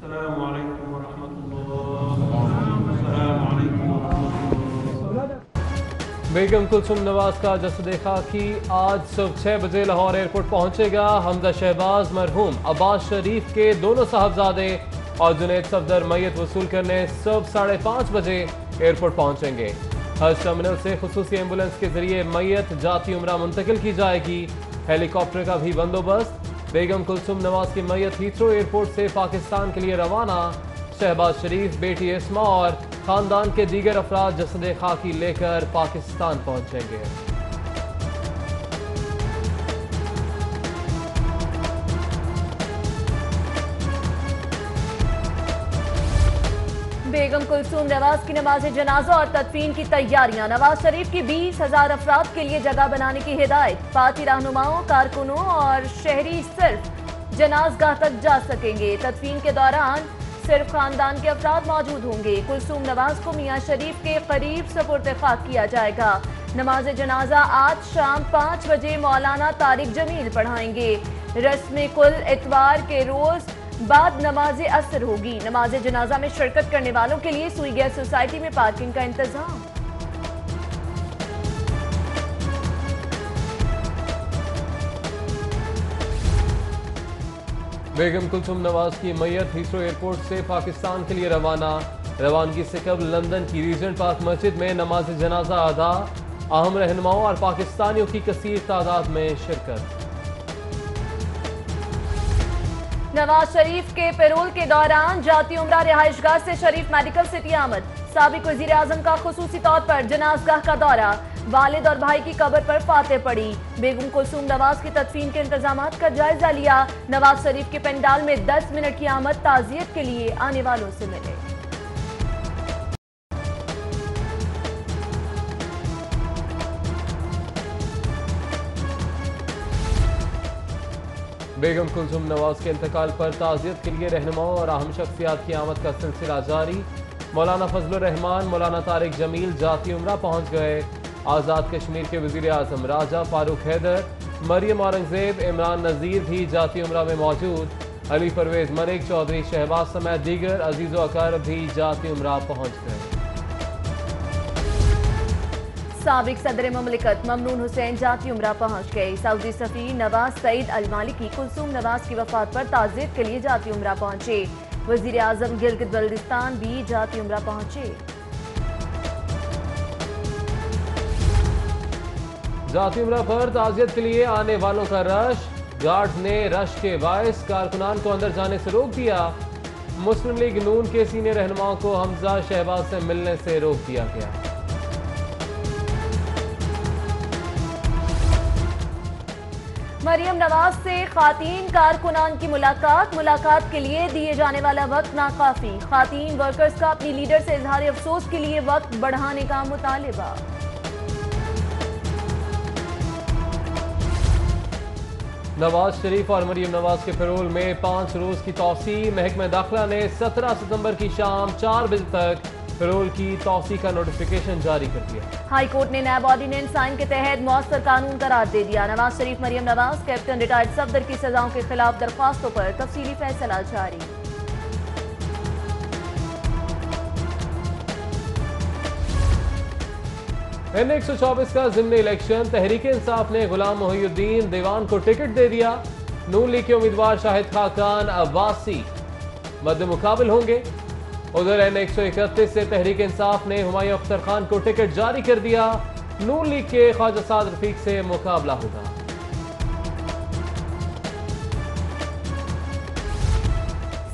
السلام علیکم ورحمۃ اللہ۔ السلام علیکم ورحمۃ اللہ۔ بیگم کلثوم نواز کا جسد خاکی آج صبح 6 بجے لاہور ایئرپورٹ پہنچے گا۔ حمزہ شہباز مرحوم عباس شریف کے دونوں صاحبزادے اور جنید صفدر میت وصول کرنے صبح 5:30 بجے ایئرپورٹ پہنچیں گے۔ حج ٹرمنل سے خصوصی ایمبولنس کے ذریعے میت جاتی عمرہ منتقل کی جائے گی۔ ہیلی کاپٹر کا بھی بندوبست۔ بیگم کلثوم نواز کی میت ہیتھرو ایئرپورٹ سے پاکستان کے لیے روانہ۔ شہباز شریف، بیٹی اسما اور خاندان کے دیگر افراد جسد خاکی لے کر پاکستان پہنچیں گے۔ بیگم کلثوم نواز کی نماز جنازہ اور تدفین کی تیاریاں۔ نواز شریف کی 20,000 افراد کے لیے جگہ بنانے کی ہدایت۔ پارٹی رہنماؤں، کارکنوں اور شہری صرف جنازگاہ تک جا سکیں گے۔ تدفین کے دوران صرف خاندان کے افراد موجود ہوں گے۔ کلثوم نواز کو میاں شریف کے قریب سپرد خاک کیا جائے گا۔ نماز جنازہ آج شام 5 بجے مولانا طارق جمیل پڑھائیں گے۔ رسم کل اتوار کے روز بعد نماز عصر ہوگی۔ نماز جنازہ میں شرکت کرنے والوں کے لیے سوئی گیس سوسائٹی میں پارکنگ کا انتظام۔ بیگم کلثوم نواز کی میت ہیتھرو ایئرپورٹ سے پاکستان کے لیے روانہ۔ روانگی سے قبل لندن کی ریجنٹ پارک مسجد میں نماز جنازہ ادا۔ اہم رہنماؤں اور پاکستانیوں کی کثیر تعداد میں شرکت۔ نواز شریف کے پیرول کے دوران جاتی عمرہ رہائش گاہ سے شریف میڈیکل سٹی آمد۔ سابق وزیر اعظم کا خصوصی طور پر جنازگاہ کا دورہ۔ والد اور بھائی کی قبر پر فاتح پڑھی۔ بیگم کلثوم نواز کی تدفین کے انتظامات کا جائزہ لیا۔ نواز شریف کے پنڈال میں 10 منٹ کی آمد تعزیت کے لیے آنے والوں سے ملے۔ بیگم کلثوم نواز کے انتقال پر تعزیت کے لیے رہنماؤں اور اہم شخصیات کی آمد کا سلسلہ جاری۔ مولانا فضل الرحمان، مولانا طارق جمیل جاتی عمرہ پہنچ گئے۔ آزاد کشمیر کے وزیر اعظم راجہ فاروق حیدر، مریم اورنگزیب، عمران نذیر بھی جاتی عمرہ میں موجود۔ علی پرویز ملک، چودھری شہباز سمیت دیگر عزیز و اقارب بھی جاتی عمرہ پہنچ گئے۔ سابق صدر مملکت ممنون حسین جاتی عمرہ پہنچ گئے۔ سعودی سفیر نواز سعید المالکی کلثوم نواز کی وفات پر تعزیت کے لیے جاتی عمرہ پہنچے۔ وزیر اعظم گلگت بلتستان بھی جاتی عمرہ پہنچے۔ جاتی عمرہ پر تعزیت کے لیے آنے والوں کا رش۔ گارڈز نے رش کے باعث کارکنان کو اندر جانے سے روک دیا۔ مسلم لیگ نون کے سینئر رہنماؤں کو حمزہ شہباز سے ملنے سے روک دیا گیا۔ مریم نواز سے خواتین کارکنان کی ملاقات کے لیے دیے جانے والا وقت ناکافی۔ خواتین ورکرز کا اپنی لیڈر سے اظہار افسوس کے لیے وقت بڑھانے کا مطالبہ۔ نواز شریف اور مریم نواز کے پیرول میں 5 روز کی توسیع۔ محکمہ داخلہ نے 17 ستمبر کی شام 4 بجے تک پیرول کی توسیع کا نوٹیفیکیشن جاری کر دیا۔ ہائی کورٹ نے نیب آرڈیننس سائن کے تحت مؤثر قانون قرار دے دیا۔ نواز شریف، مریم نواز، کیپٹن ریٹائرڈ صفدر کی سزاؤں کے خلاف درخواستوں پر تفصیلی فیصلہ جاری۔ N124 کا ضمنی الیکشن۔ تحریک انصاف نے غلام محی الدین دیوان کو ٹکٹ دے دیا۔ نون لیگ کے امیدوار شاہد خاقان عباسی مد مقابل ہوں گے۔ ادھر N131 سے تحریک انصاف نے ہمایوں اختر خان کو ٹکٹ جاری کر دیا۔ نون لیگ کے خواجہ سعد رفیق سے مقابلہ ہوگا۔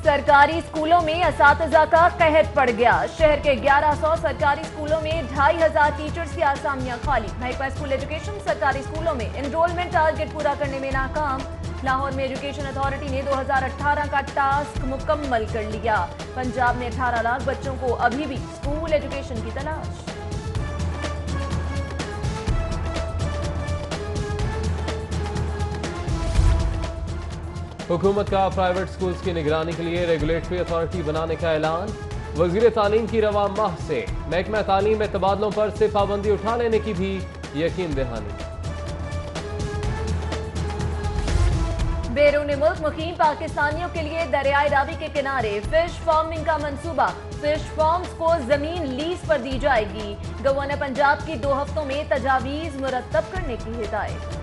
سرکاری اسکولوں میں اساتذہ کا قحط پڑ گیا۔ شہر کے 1100 سرکاری اسکولوں میں 2500 ٹیچرز کی آسامیاں خالی۔ محکمہ اسکول ایجوکیشن سرکاری اسکولوں میں انرولمنٹ ٹارگٹ پورا کرنے میں ناکام۔ لاہور میں ایجوکیشن اتھارٹی نے 2018 کا ٹاسک مکمل کر لیا۔ پنجاب میں 18 لاکھ بچوں کو ابھی بھی اسکول ایجوکیشن کی تلاش۔ حکومت کا پرائیویٹ سکولز کی نگرانی کے لیے ریگولیٹری اتھارٹی بنانے کا اعلان۔ وزیر تعلیم کی رواں ماہ سے محکمہ تعلیم میں تبادلوں پر سے پابندی اٹھا لینے کی بھی یقین دہانی۔ بیرون ملک مقیم پاکستانیوں کے لیے دریائے راوی کے کنارے فش فارمنگ کا منصوبہ، فش فارمز کو زمین لیز پر دی جائے گی۔ گورنر پنجاب کی 2 ہفتوں میں تجاویز مرتب کرنے کی ہدایت۔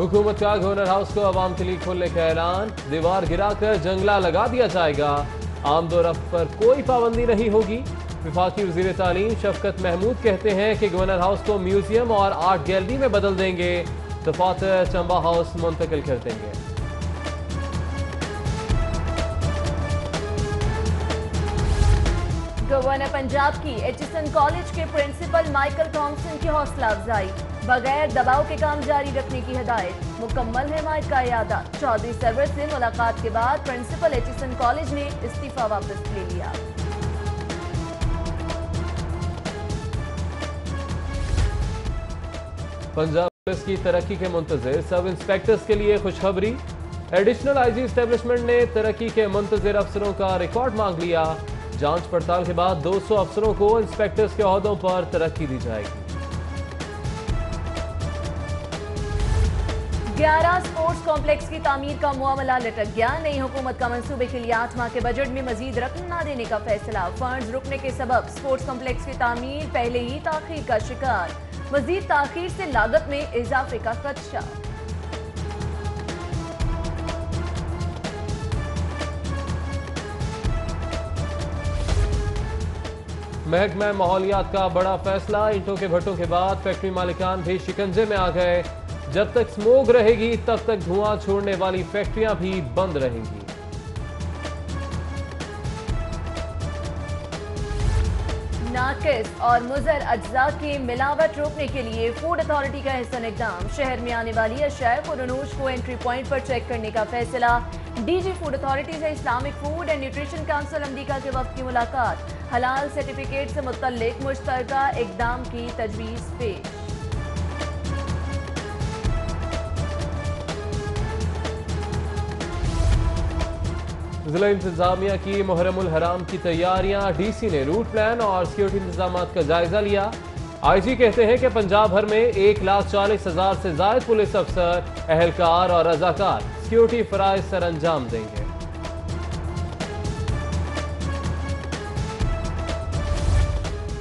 حکومت کا گورنر ہاؤس کو عوام کے لیے کھولنے کا اعلان، دیوار گرا کر جنگلہ لگا دیا جائے گا، آمد و رفت پر کوئی پابندی نہیں ہوگی۔ وفاقی وزیر تعلیم شفقت محمود کہتے ہیں کہ گورنر ہاؤس کو میوزیم اور آرٹ گیلری میں بدل دیں گے، دفاتر چمبا ہاؤس منتقل کر دیں گے۔ گورنر پنجاب کی ایچسن کالج کے پرنسپل مائیکل تھامسن کی حوصلہ افزائی، بغیر دباؤ کے کام جاری رکھنے کی ہدایت، مکمل حمایت کا اعادہ۔ چودھری سرور سے ملاقات کے بعد پرنسپل ایچسن کالج نے استعفیٰ واپس لے لیا۔ پنجاب پولیس کی ترقی کے منتظر سب انسپیکٹرز کے لیے خوشخبری، ایڈیشنل آئی جی اسٹیبلشمنٹ نے ترقی کے منتظر افسروں کا ریکارڈ مانگ لیا، جانچ پڑتال کے بعد 200 افسروں کو انسپیکٹرز کے عہدوں پر ترقی دی جائے گی۔ 11 سپورٹس کمپلیکس کی تعمیر کا معاملہ لٹک گیا، نئی حکومت کا منصوبے کے لیے 8 ماہ کے بجٹ میں مزید رقم نہ دینے کا فیصلہ، فنڈز رکنے کے سبب سپورٹس کمپلیکس کی تعمیر پہلے ہی تاخیر کا شکار، مزید تاخیر سے لاگت میں اضافے کا خدشہ۔ محکمہ ماحولیات کا بڑا فیصلہ، اینٹوں کے بھٹوں کے بعد فیکٹری مالکان بھی شکنجے میں آ گئے، جب تک سموگ رہے گی تب تک دھواں چھوڑنے والی فیکٹریاں بھی بند رہیں گی۔ ناقص اور مضر اجزاء کی ملاوٹ روکنے کے لیے فوڈ اتھارٹی کا احسن اقدام، شہر میں آنے والی اشیاء خورنوش کو انٹری پوائنٹ پر چیک کرنے کا فیصلہ، ڈی جی فوڈ اتھارٹی سے Islamic food and nutrition council امریکہ کے وفد کی ملاقات، حلال سرٹیفکیٹ سے متعلق مشترکہ اقدام کی تجویز پیش۔ ضلع انتظامیہ کی محرم الحرام کی تیاریاں، ڈی سی نے روٹ پلان اور سیکیورٹی انتظامات کا جائزہ لیا، آئی جی کہتے ہیں کہ پنجاب بھر میں 1,40,000 سے زائد پولیس افسر، اہلکار اور رضاکار سیکیورٹی فرائض سر انجام دیں گے۔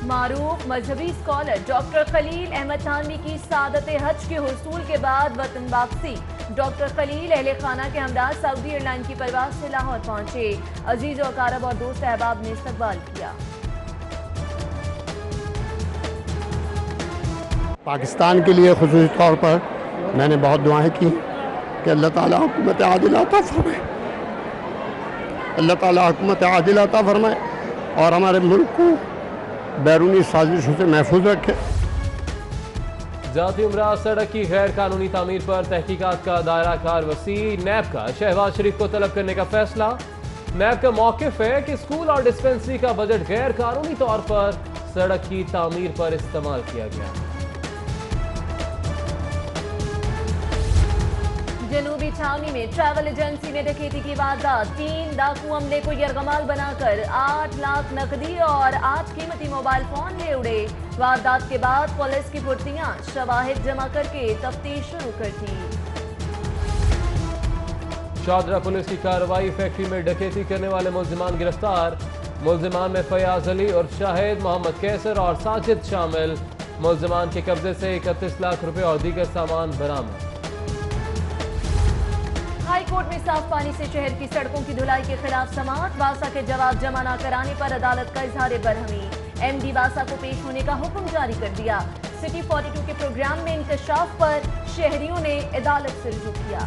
معروف مذہبی اسکالر ڈاکٹر خلیل احمد تھانوی کی سعادت حج کے حصول کے بعد وطن واپسی، ڈاکٹر خلیل اہل خانہ کے ہمراہ سعودی ایئر لائن کی پرواز سے لاہور پہنچے، عزیز و اقارب اور دوست احباب نے استقبال کیا۔ پاکستان کے لیے خصوصی طور پر میں نے بہت دعائیں کی کہ اللہ تعالیٰ حکومت عادل عطا فرمائے، اللہ تعالیٰ حکومت عادل عطا فرمائے اور ہمارے ملک کو بیرونی سازشوں سے محفوظ رکھے۔ ذاتی امراض سڑک کی غیر قانونی تعمیر پر تحقیقات کا دائرہ کار وسیع، نیب کا شہباز شریف کو طلب کرنے کا فیصلہ، نیب کا موقف ہے کہ اسکول اور ڈسپنسری کا بجٹ غیر قانونی طور پر سڑک کی تعمیر پر استعمال کیا گیا۔ جنوبی چھاونی میں ٹریول ایجنسی میں ڈکیتی کی واردات، 3 ڈاکو عملے کو یرغمال بنا کر 8 لاکھ نقدی اور 8 قیمتی موبائل فون لے اڑے، واردات کے بعد پولیس کی پھرتیاں شواہد جمع کر کے تفتیش شروع کر دی۔ شاہدرہ پولیس کی کارروائی، فیکٹری میں ڈکیتی کرنے والے ملزمان گرفتار، ملزمان میں فیاض علی اور شاہد محمد کیسر اور ساجد شامل، ملزمان کے قبضے سے 31 لاکھ روپے اور دیگر سامان برآمد۔ ہائی کورٹ میں صاف پانی سے شہر کی سڑکوں کی دھلائی کے خلاف سماعت، واسا کے جواب جمع نہ کرانے پر عدالت کا اظہار برہمی، ایم ڈی واسا کو پیش ہونے کا حکم جاری کر دیا، سٹی 42 کے پروگرام میں انکشاف پر شہریوں نے عدالت سے رجوع کیا۔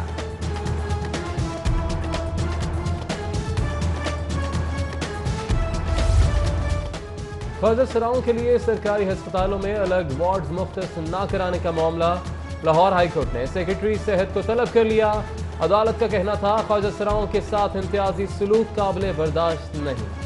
خواجہ سراؤں کے لیے سرکاری ہسپتالوں میں الگ وارڈز مختص نہ کرانے کا معاملہ، لاہور ہائی کورٹ نے سیکرٹری صحت کو طلب کر لیا، عدالت کا کہنا تھا خواجہ سراؤں کے ساتھ امتیازی سلوک قابل برداشت نہیں۔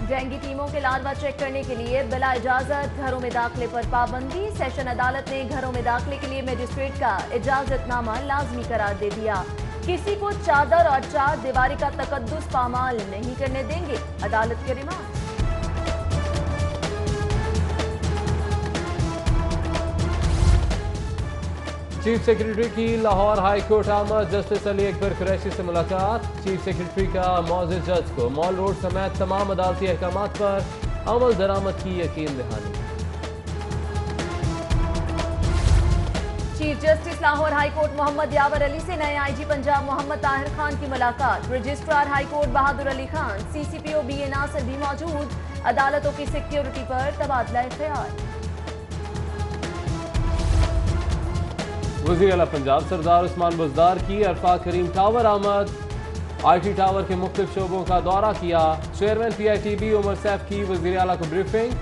ڈینگی ٹیموں کے لاروا چیک کرنے کے لیے بلا اجازت گھروں میں داخلے پر پابندی، سیشن عدالت نے گھروں میں داخلے کے لیے مجسٹریٹ کا اجازت نامہ لازمی قرار دے دیا، किसी को चादर और चार दीवारी का तकद्दुस पामाल नहीं करने देंगे, अदालत के रिमांड। चीफ सेक्रेटरी की लाहौर हाई कोर्ट आमद, जस्टिस अली अकबर कुरैशी से मुलाकात। चीफ सेक्रेटरी का मौजूद जज को मॉल रोड समेत तमाम अदालती अहकामात पर अमल दरामद की यकीन दहानी। Chief justice Lahore high court Mohammad Yawar Ali से नए आईजी पंजाब मोहम्मद ताहिर खान की मुलाकात। Registrar high court Bahadur Ali Khan, CCPO BA Nasir भी मौजूद। अदालतों की सिक्योरिटी पर तबादला ख्याल। वज़ीर आला पंजाब सरदार उस्मान बुज़दार की अरफा करीम टावर आमद, IT टावर के मुख्तलिफ शोबों का दौरा किया। चेयरमैन PITB उमर सैफ की वज़ीर आला को ब्रीफिंग।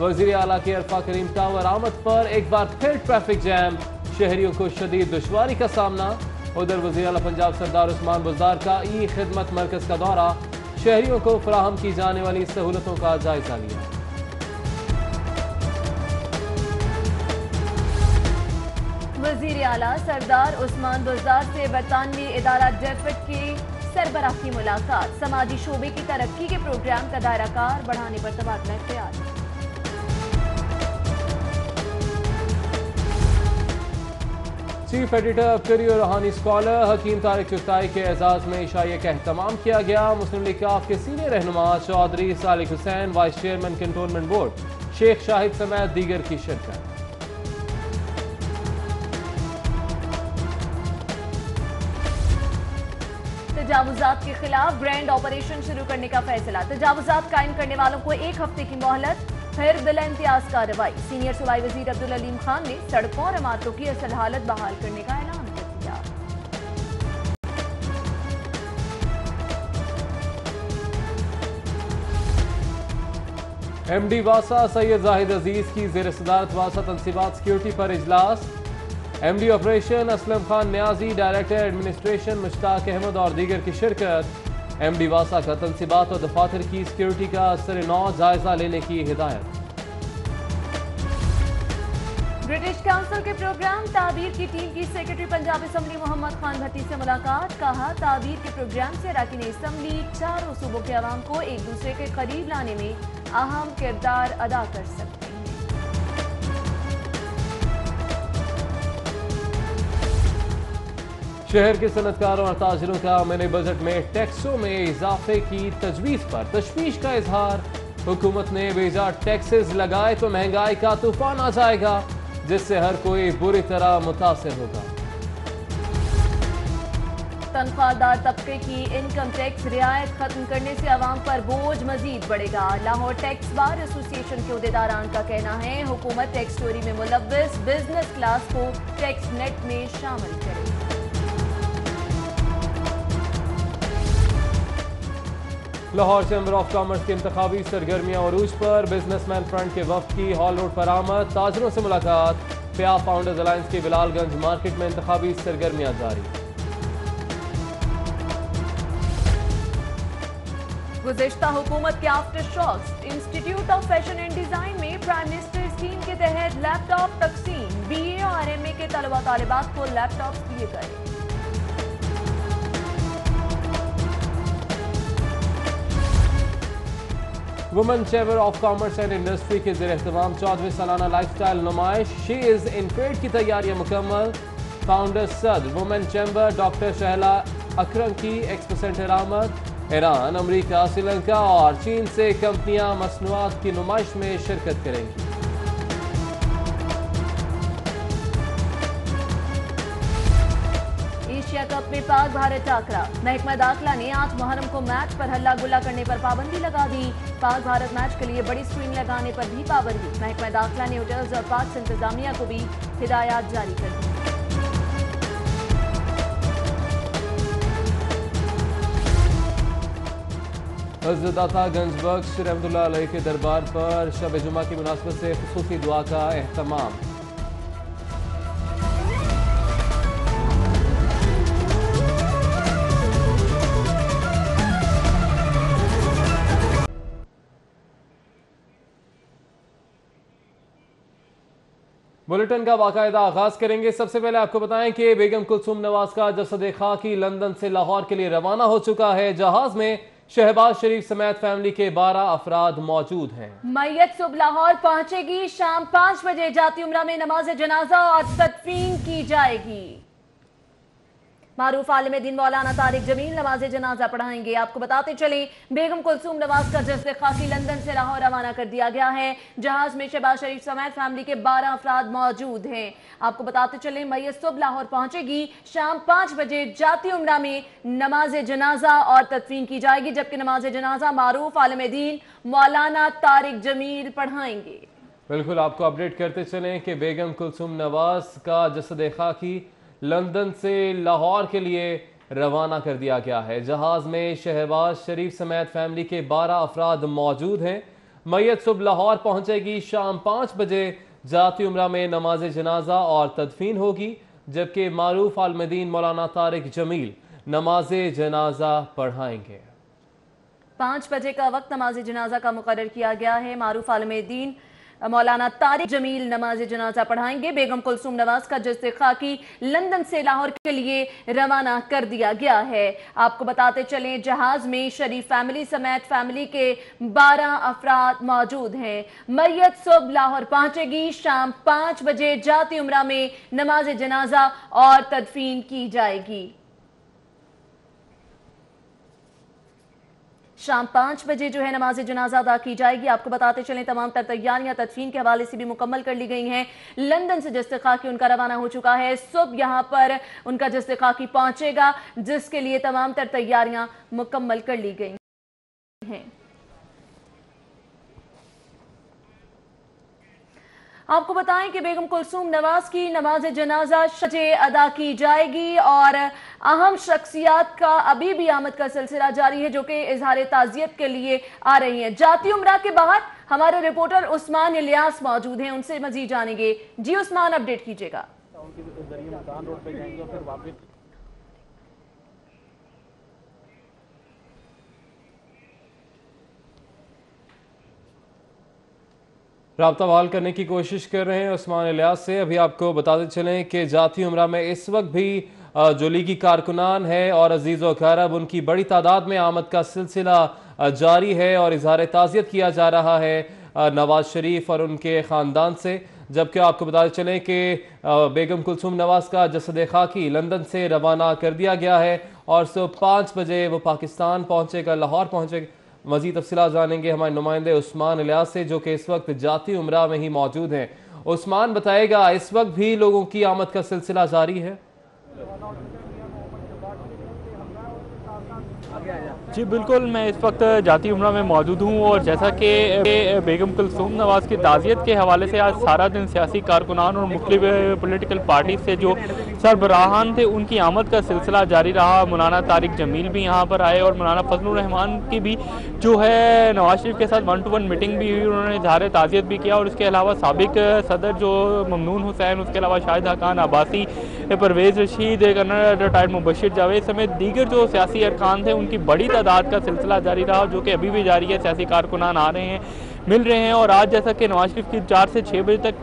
वज़ीर आला की अरफा करीम टावर आमद पर एक बार फिर ट्रैफिक जैम, शहरियों को शदीद दुश्वारी का सामना। उधर वज़ीर आला पंजाब सरदार उस्मान बुज़दार का ई खिदमत मरकज़ का दौरा, शहरियों को फराहम की जाने वाली सहूलतों का जायजा लिया। वज़ीर आला सरदार उस्मान बुज़दार से बरतानवी इदारा डेफिड की सरबराह की मुलाकात। समाजी शोबे की तरक्की के प्रोग्राम का दायरा कार बढ़ाने पर तबादला ख्याल। चीफ एडिटर अबकरी और रूहानी स्कॉलर हकीम तारिक चुगताई के एजाज में इशाइया का एहतमाम किया गया। मुस्लिम लीग काफ के सीनियर रहनुमा Chaudhry Salik Hussain, vice chairman cantonment board Sheikh Shahid समेत दीगर की शिरकत। तजावुजात के खिलाफ ग्रैंड ऑपरेशन शुरू करने का फैसला। तजावुजात कायम करने वालों को 1 हफ्ते की मोहलत, फिर बिला इम्तियाज कार्रवाई। सीनियर सूबाई वजीर अब्दुल अलीम खान ने सड़कों और इमारतों की असल हालत बहाल करने का ऐलान कर दिया। MD वासा सैयद जाहिद अजीज की ज़ेर सदारत वासा तनसीबात सिक्योरिटी पर इजलास। MD operation Aslam Khan Niazi, director administration Mushtaq Ahmed और दीगर की शिरकत। MD वासा का तनसीबात और दफातर की सिक्योरिटी का असर नौ जायजा लेने की हिदायत। ब्रिटिश काउंसिल के प्रोग्राम ताबीर की टीम की सेक्रेटरी पंजाब असम्बली मोहम्मद खान भट्टी से मुलाकात। कहा, ताबीर के प्रोग्राम से अरकान असम्बली चारों सूबों के अवाम को एक दूसरे के करीब लाने में अहम किरदार अदा कर सकते हैं। शहर के सनतकारों और ताजरों का मिनी बजट में टैक्सों में इजाफे की तजवीज़ पर तशवीश का इजहार। हुकूमत ने बेजा टैक्सेस लगाए तो महंगाई का तूफान आ जाएगा, जिससे हर कोई बुरी तरह मुतासिर होगा। तनख्वाहदार तबके की इनकम टैक्स रियायत खत्म करने से अवाम पर बोझ मजीद बढ़ेगा। लाहौर टैक्स बार एसोसिएशन के उहदेदारान का कहना है, हुकूमत टैक्स चोरी में मुलव्वस बिजनेस क्लास को टैक्स नेट में शामिल करे। लाहौर चैम्बर ऑफ कॉमर्स की इंतखाबी सरगर्मियां अरूज पर। बिजनेसमैन फ्रंट के वफ्द की हॉल रोड पर आमद, ताजरों से मुलाकात। प्या फाउंडर्स अलायंस की बिलालगंज मार्केट में इंतखाबी सरगर्मियां जारी। गुज़िश्ता हुकूमत के aftershocks. Institute of fashion and design में प्राइम मिनिस्टर स्कीम के तहत लैपटॉप तकसीम। BA और MA के तलबा तालिबात को लैपटॉप दिए गए। Women chamber of commerce and industry के ज़ेर एहतमाम 14वीं सालाना लाइफस्टाइल नुमाइश शी इज़ इन ट्रेड की तैयारियां मुकम्मल। फाउंडर सदर वुमेन चैम्बर डॉक्टर शहला अकरम की एक्सपोसेंटर आमद। ईरान, अमेरिका, श्रीलंका और चीन से कंपनियां मसनूआत की नुमाइश में शिरकत करेंगी। एशिया कप में पाक भारत टाकरा। महकमा दाखिला ने 8 मुहर्रम को मैच पर हल्ला गुल्ला करने पर पाबंदी लगा दी। पाक भारत मैच के लिए बड़ी स्क्रीन लगाने पर भी पाबंदी। महकमा दाखिला ने होटल्स और पार्क इंतजामिया को भी हिदायत जारी कर दी। हज़रत गंजबख्श रहमतुल्लाह अलैह के दरबार पर शब जुमा की मुनासबत से खुसूसी दुआ का एहतमाम। बुलेटिन का बाकायदा आगाज करेंगे। सबसे पहले आपको बताएं कि बेगम कुलसूम नवाज का जसद खाकी लंदन से लाहौर के लिए रवाना हो चुका है। जहाज में शहबाज शरीफ समेत फैमिली के 12 अफराद मौजूद हैं। मैयत सुबह लाहौर पहुंचेगी। शाम 5 बजे जाती उम्रा में नमाज जनाजा और तदफीन की जाएगी। मारूफ आलिम दीन मौलाना तारिक जमील नमाज जनाजा पढ़ाएंगे। आपको बताते चलें, बेगम कुलसूम नवाज का जसद खाकी लंदन से लाहौर रवाना कर दिया गया है। जहाज में शहबाज शरीफ समेत फैमिली के 12 अफराद मौजूद हैं। आपको बताते चलें, मैयत सुबह लाहौर पहुंचेगी। शाम 5 बजे जाती उम्रा में नमाज जनाजा और तदफीन की जाएगी, जबकि नमाज जनाजा मारूफ आलिम दीन मौलाना तारिक जमील पढ़ाएंगे। बिल्कुल, आपको अपडेट करते चलें कि बेगम कुलसूम नवाज का जसद खाकी लंदन से लाहौर के लिए रवाना कर दिया गया है। जहाज में शहबाज शरीफ समेत फैमिली के 12 अफराद मौजूद हैं। मैयत सुबह लाहौर पहुंचेगी। शाम 5 बजे जाती उम्रा में नमाज जनाजा और तदफीन होगी, जबकि मारूफ आलमदीन मौलाना तारिक जमील नमाज जनाजा पढ़ाएंगे। 5 बजे का वक्त नमाज जनाजा का मुकर्रर किया गया है। मारूफ आलमदीन मौलाना तारिक जमील नमाज जनाजा पढ़ाएंगे। बेगम कुलसूम नवाज का जसद खाकी लंदन से लाहौर के लिए रवाना कर दिया गया है। आपको बताते चलें, जहाज में शरीफ फैमिली समेत फैमिली के 12 अफराद मौजूद हैं। मैयत सुबह लाहौर पहुंचेगी। शाम 5 बजे जाती उम्रा में नमाज जनाजा और तदफीन की जाएगी। शाम 5 बजे जो है नमाज जनाजा अदा की जाएगी। आपको बताते चलें, तमाम तर तैयारियां तदफीन के हवाले से भी मुकम्मल कर ली गई हैं। लंदन से जसद खाकी उनका रवाना हो चुका है। सुबह यहां पर उनका जसद खाकी पहुंचेगा, जिसके लिए तमाम तर तैयारियां मुकम्मल कर ली गई हैं। आपको बताएं कि बेगम कुलसूम नवाज की नमाज जनाजा शजे अदा की जाएगी और अहम शख्सियात का अभी भी आमद का सिलसिला जारी है, जो कि इजहार ताजियत के लिए आ रही हैं। जाती उम्रा के बाहर हमारे रिपोर्टर उस्मान इलियास मौजूद हैं, उनसे मजीद जानेंगे। जी उस्मान, अपडेट कीजिएगा। राब्ता बहाल करने की कोशिश कर रहे हैं उस्मान इलियास से। अभी आपको बताते चलें कि जाती उम्रा में इस वक्त भी जो लीगी कारकुनान है और अजीज़ व अक़ारब, उनकी बड़ी तादाद में आमद का सिलसिला जारी है और इजहार ताज़ियत किया जा रहा है नवाज शरीफ और उनके ख़ानदान से। जबकि आपको बताते चलें कि बेगम कुलसूम नवाज का जसद खाकी लंदन से रवाना कर दिया गया है और सुबह 5 बजे वो पाकिस्तान पहुँचेगा, लाहौर पहुँचेगा। मज़ीद तफसीलात जानेंगे हमारे नुमाइंदे उस्मान इलियास से, जो कि इस वक्त जाती उम्रा में ही मौजूद हैं। उस्मान बताएगा, इस वक्त भी लोगों की आमद का सिलसिला जारी है? जी बिल्कुल, मैं इस वक्त जाती उम्रा में मौजूद हूँ और जैसा कि बेगम कुलसूम नवाज की ताज़ियत के हवाले से आज सारा दिन सियासी कारकुनान और मुख्तलिफ पॉलिटिकल पार्टी से जो सरबराहान थे उनकी आमद का सिलसिला जारी रहा। मौलाना तारिक जमील भी यहाँ पर आए और मौलाना फजलुर रहमान की भी जो है नवाज शरीफ के साथ 1-to-1 मीटिंग भी हुई, उन्होंने इजहार ताज़ियत भी किया। और इसके अलावा साबिक सदर जो ममनून हुसैन, उसके अलावा शाहिद खान अब्बासी, परवेज़ रशीद, रिटायर्ड मुबशिर जावेद समेत दीगर जो सियासी अरकान थे उनकी बड़ी तादाद का सिलसिला जारी रहा, जो कि अभी भी जारी है। सियासी कारकुनान आ रहे हैं, मिल रहे हैं और आज जैसा कि नवाज शरीफ की 4 से 6 बजे तक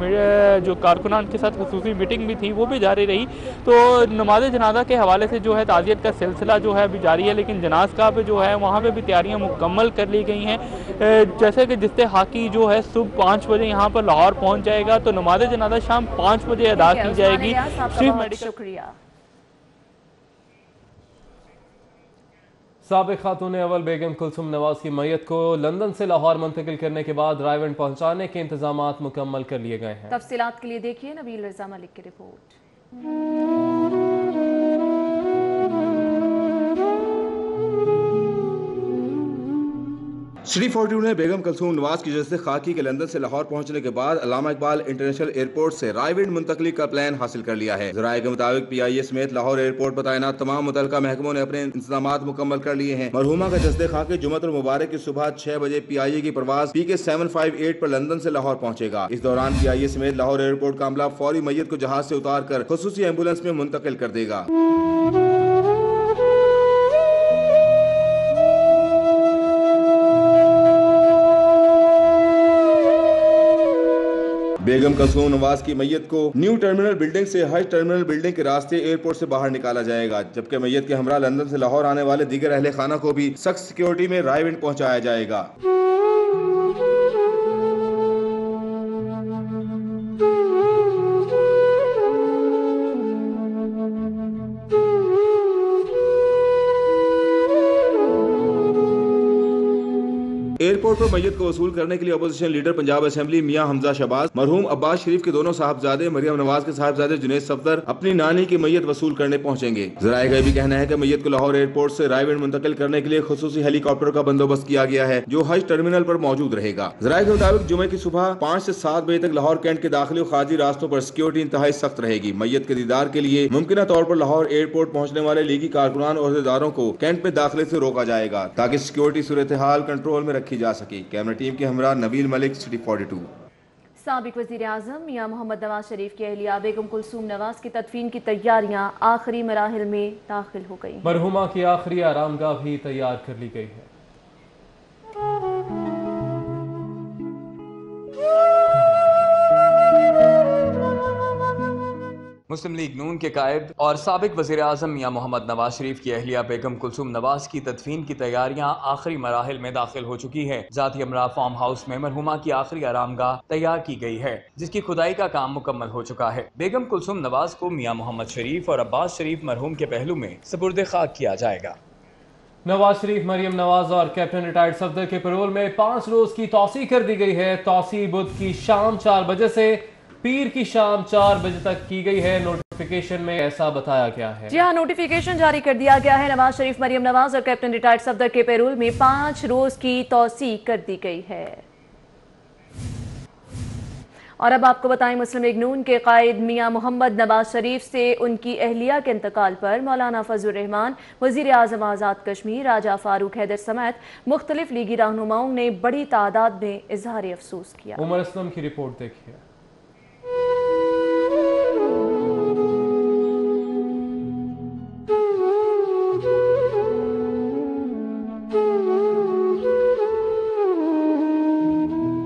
जो कारकुनान के साथ खुसूसी मीटिंग भी थी वो भी जारी रही। तो नमाज जनाजा के हवाले से जो है ताज़ियत का सिलसिला जो है अभी जारी है, लेकिन जनाज़गाह पे जो है वहाँ पे भी तैयारियाँ मुकम्मल कर ली गई हैं। जैसे कि जसद खाकी जो है सुबह 5 बजे यहाँ पर लाहौर पहुँच जाएगा, तो नमाज जनाजा शाम 5 बजे अदा की जाएगी। शुक्रिया। साबिक़ खातून अव्वल बेगम कुलसूम नवाज की मैयत को लंदन से लाहौर मुंतकिल करने के बाद रायवंड पहुंचाने के इंतजामात मुकम्मल कर लिए गए हैं। तफसीलात के लिए देखिए नबील रज़ा मलिक की रिपोर्ट। शरीफ 42 ने बेगम कुलसूम नवाज की जसद खाकी के लंदन से लाहौर पहुंचने के बाद अल्लामा इकबाल इंटरनेशनल एयरपोर्ट से रायविंड मुंतकली का प्लान हासिल कर लिया है। ज़राए के मुताबिक PIA समेत लाहौर एयरपोर्ट पर तैनात तमाम मुतल्लिका महकमों ने अपने इंतजामात मुकम्मल कर लिए हैं। मरहूमा का जसद खाकी जुम्मतुल मुबारक की सुबह 6 बजे PIA की परवाज PK 758 पर लंदन से लाहौर पहुंचेगा। इस दौरान PIA समेत लाहौर एयरपोर्ट का अमला फौरी मैयत को जहाज से उतार कर खुसूसी एम्बुलेंस में मुंतकिल कर देगा। बेगम कुलसूम नवाज की मैयत को न्यू टर्मिनल बिल्डिंग से हज टर्मिनल बिल्डिंग के रास्ते एयरपोर्ट से बाहर निकाला जाएगा, जबकि मैयत के हमरा लंदन से लाहौर आने वाले दीगर अहले खाना को भी सख्त सिक्योरिटी में रायविंड पहुंचाया जाएगा। एयरपोर्ट पर मैयत को वसूल करने के लिए अपोजिशन लीडर पंजाब असेंबली मियां हमजा शहबाज, मरहूम अब्बास शरीफ के दोनों साहबजादे मरियम नवाज के साहबजादे जुनैद सफदर अपनी नानी की मैयत वसूल करने पहुंचेंगे। ज़राए का भी कहना है कि मैयत को लाहौर एयरपोर्ट से रायविंड मुंतकिल करने के लिए खुसूसी हेलीकॉप्टर का बंदोबस्त किया गया है, जो हज टर्मिनल पर मौजूद रहेगा। ज़राए के मुताबिक जुमे की सुबह 5 से 7 बजे तक लाहौर कैंट के दाखिली और खारजी रास्तों पर सिक्योरिटी इंतहाई सख्त रहेगी। मैयत के दीदार के लिए मुमकिन तौर पर लाहौर एयरपोर्ट पहुंचने वाले लीगी कारकुनान और अहदेदारों को कैंट में दाखिले से रोका जाएगा, ताकि सिक्योरिटी सूरत हाल कंट्रोल में रखी जा सके। कैमरा टीम के हमरा नबील मलिक, सिटी 42। साबिक वज़ीर आज़म मियां मोहम्मद नवाज शरीफ की अहलिया बेगम कुलसूम नवाज की तदफीन की तैयारियां आखिरी मराहिल में दाखिल हो गई। मरहुमा की आखिरी आरामगाह भी तैयार कर ली गई है। मुस्लिम लीग नून के कायद और साबिक वज़ीर आज़म मियां मोहम्मद नवाज शरीफ की अहलिया बेगम कुलसूम नवाज की तदफीन की तैयारियां आखिरी मराहिल में दाखिल हो चुकी है। जाती अमरा फार्म हाउस में मरहुमा की आखिरी आरामगाह तैयार की गई है, जिसकी खुदाई का काम मुकम्मल हो चुका है। बेगम कुलसूम नवाज को मियां मोहम्मद शरीफ और अब्बास शरीफ मरहूम के पहलू में सुपुर्द खाक किया जाएगा। नवाज शरीफ, मरियम नवाज और कैप्टन रिटायर्ड सफदर के पैरोल में 5 रोज की तौसी कर दी गई है। तौसी बुध की शाम 4 बजे से पीर की शाम 4 बजे तक की गई है। नोटिफिकेशन में ऐसा बताया गया है। जी हाँ, नोटिफिकेशन जारी कर दिया गया है। नवाज शरीफ, मरियम नवाज और कैप्टन रिटायर्ड सफदर के पैरोल में 5 रोज की तौसी कर दी गई है। और अब आपको बताएं, मुस्लिम लीग नून के कायद मियां मोहम्मद नवाज शरीफ से उनकी अहलिया के इंतकाल पर मौलाना फजलुर रहमान, वजीर आज़म आज़ाद कश्मीर, राजा फारूक हैदर समेत मुख्तलिफ लीगी रहनुमाओं ने बड़ी तादाद में इजहार अफसोस किया। उमर असलम की रिपोर्ट देखिए।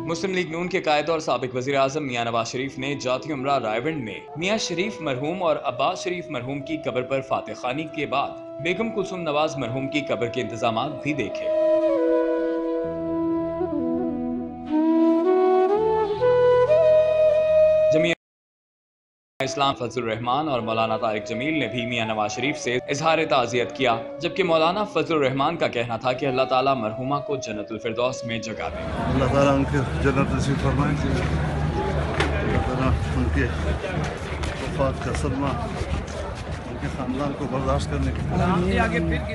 मुस्लिम लीग नून के कायद और साबिक वज़ीर आज़म मियां नवाज शरीफ ने जाती उमरा रायविंड में मियां शरीफ मरहूम और अब्बास शरीफ मरहूम की कब्र पर फातिह खानी के बाद बेगम कुलसूम नवाज मरहूम की कब्र के इंतजाम भी देखे। इस्लाम फजलुर रहमान और मौलाना तारिक जमील ने भी मियां नवाज शरीफ से इजहार ताज़ियत किया, जबकि मौलाना फजलुर रहमान का कहना था कि अल्लाह ताला मरहुमा को जन्नतुल फिरदौस में जगह दे। अल्लाह ताला उनके जन्नत नसीब फरमाए। अल्लाह ताला उनके वफात का सदमा उनके खानदान को बर्दाश्त करने की।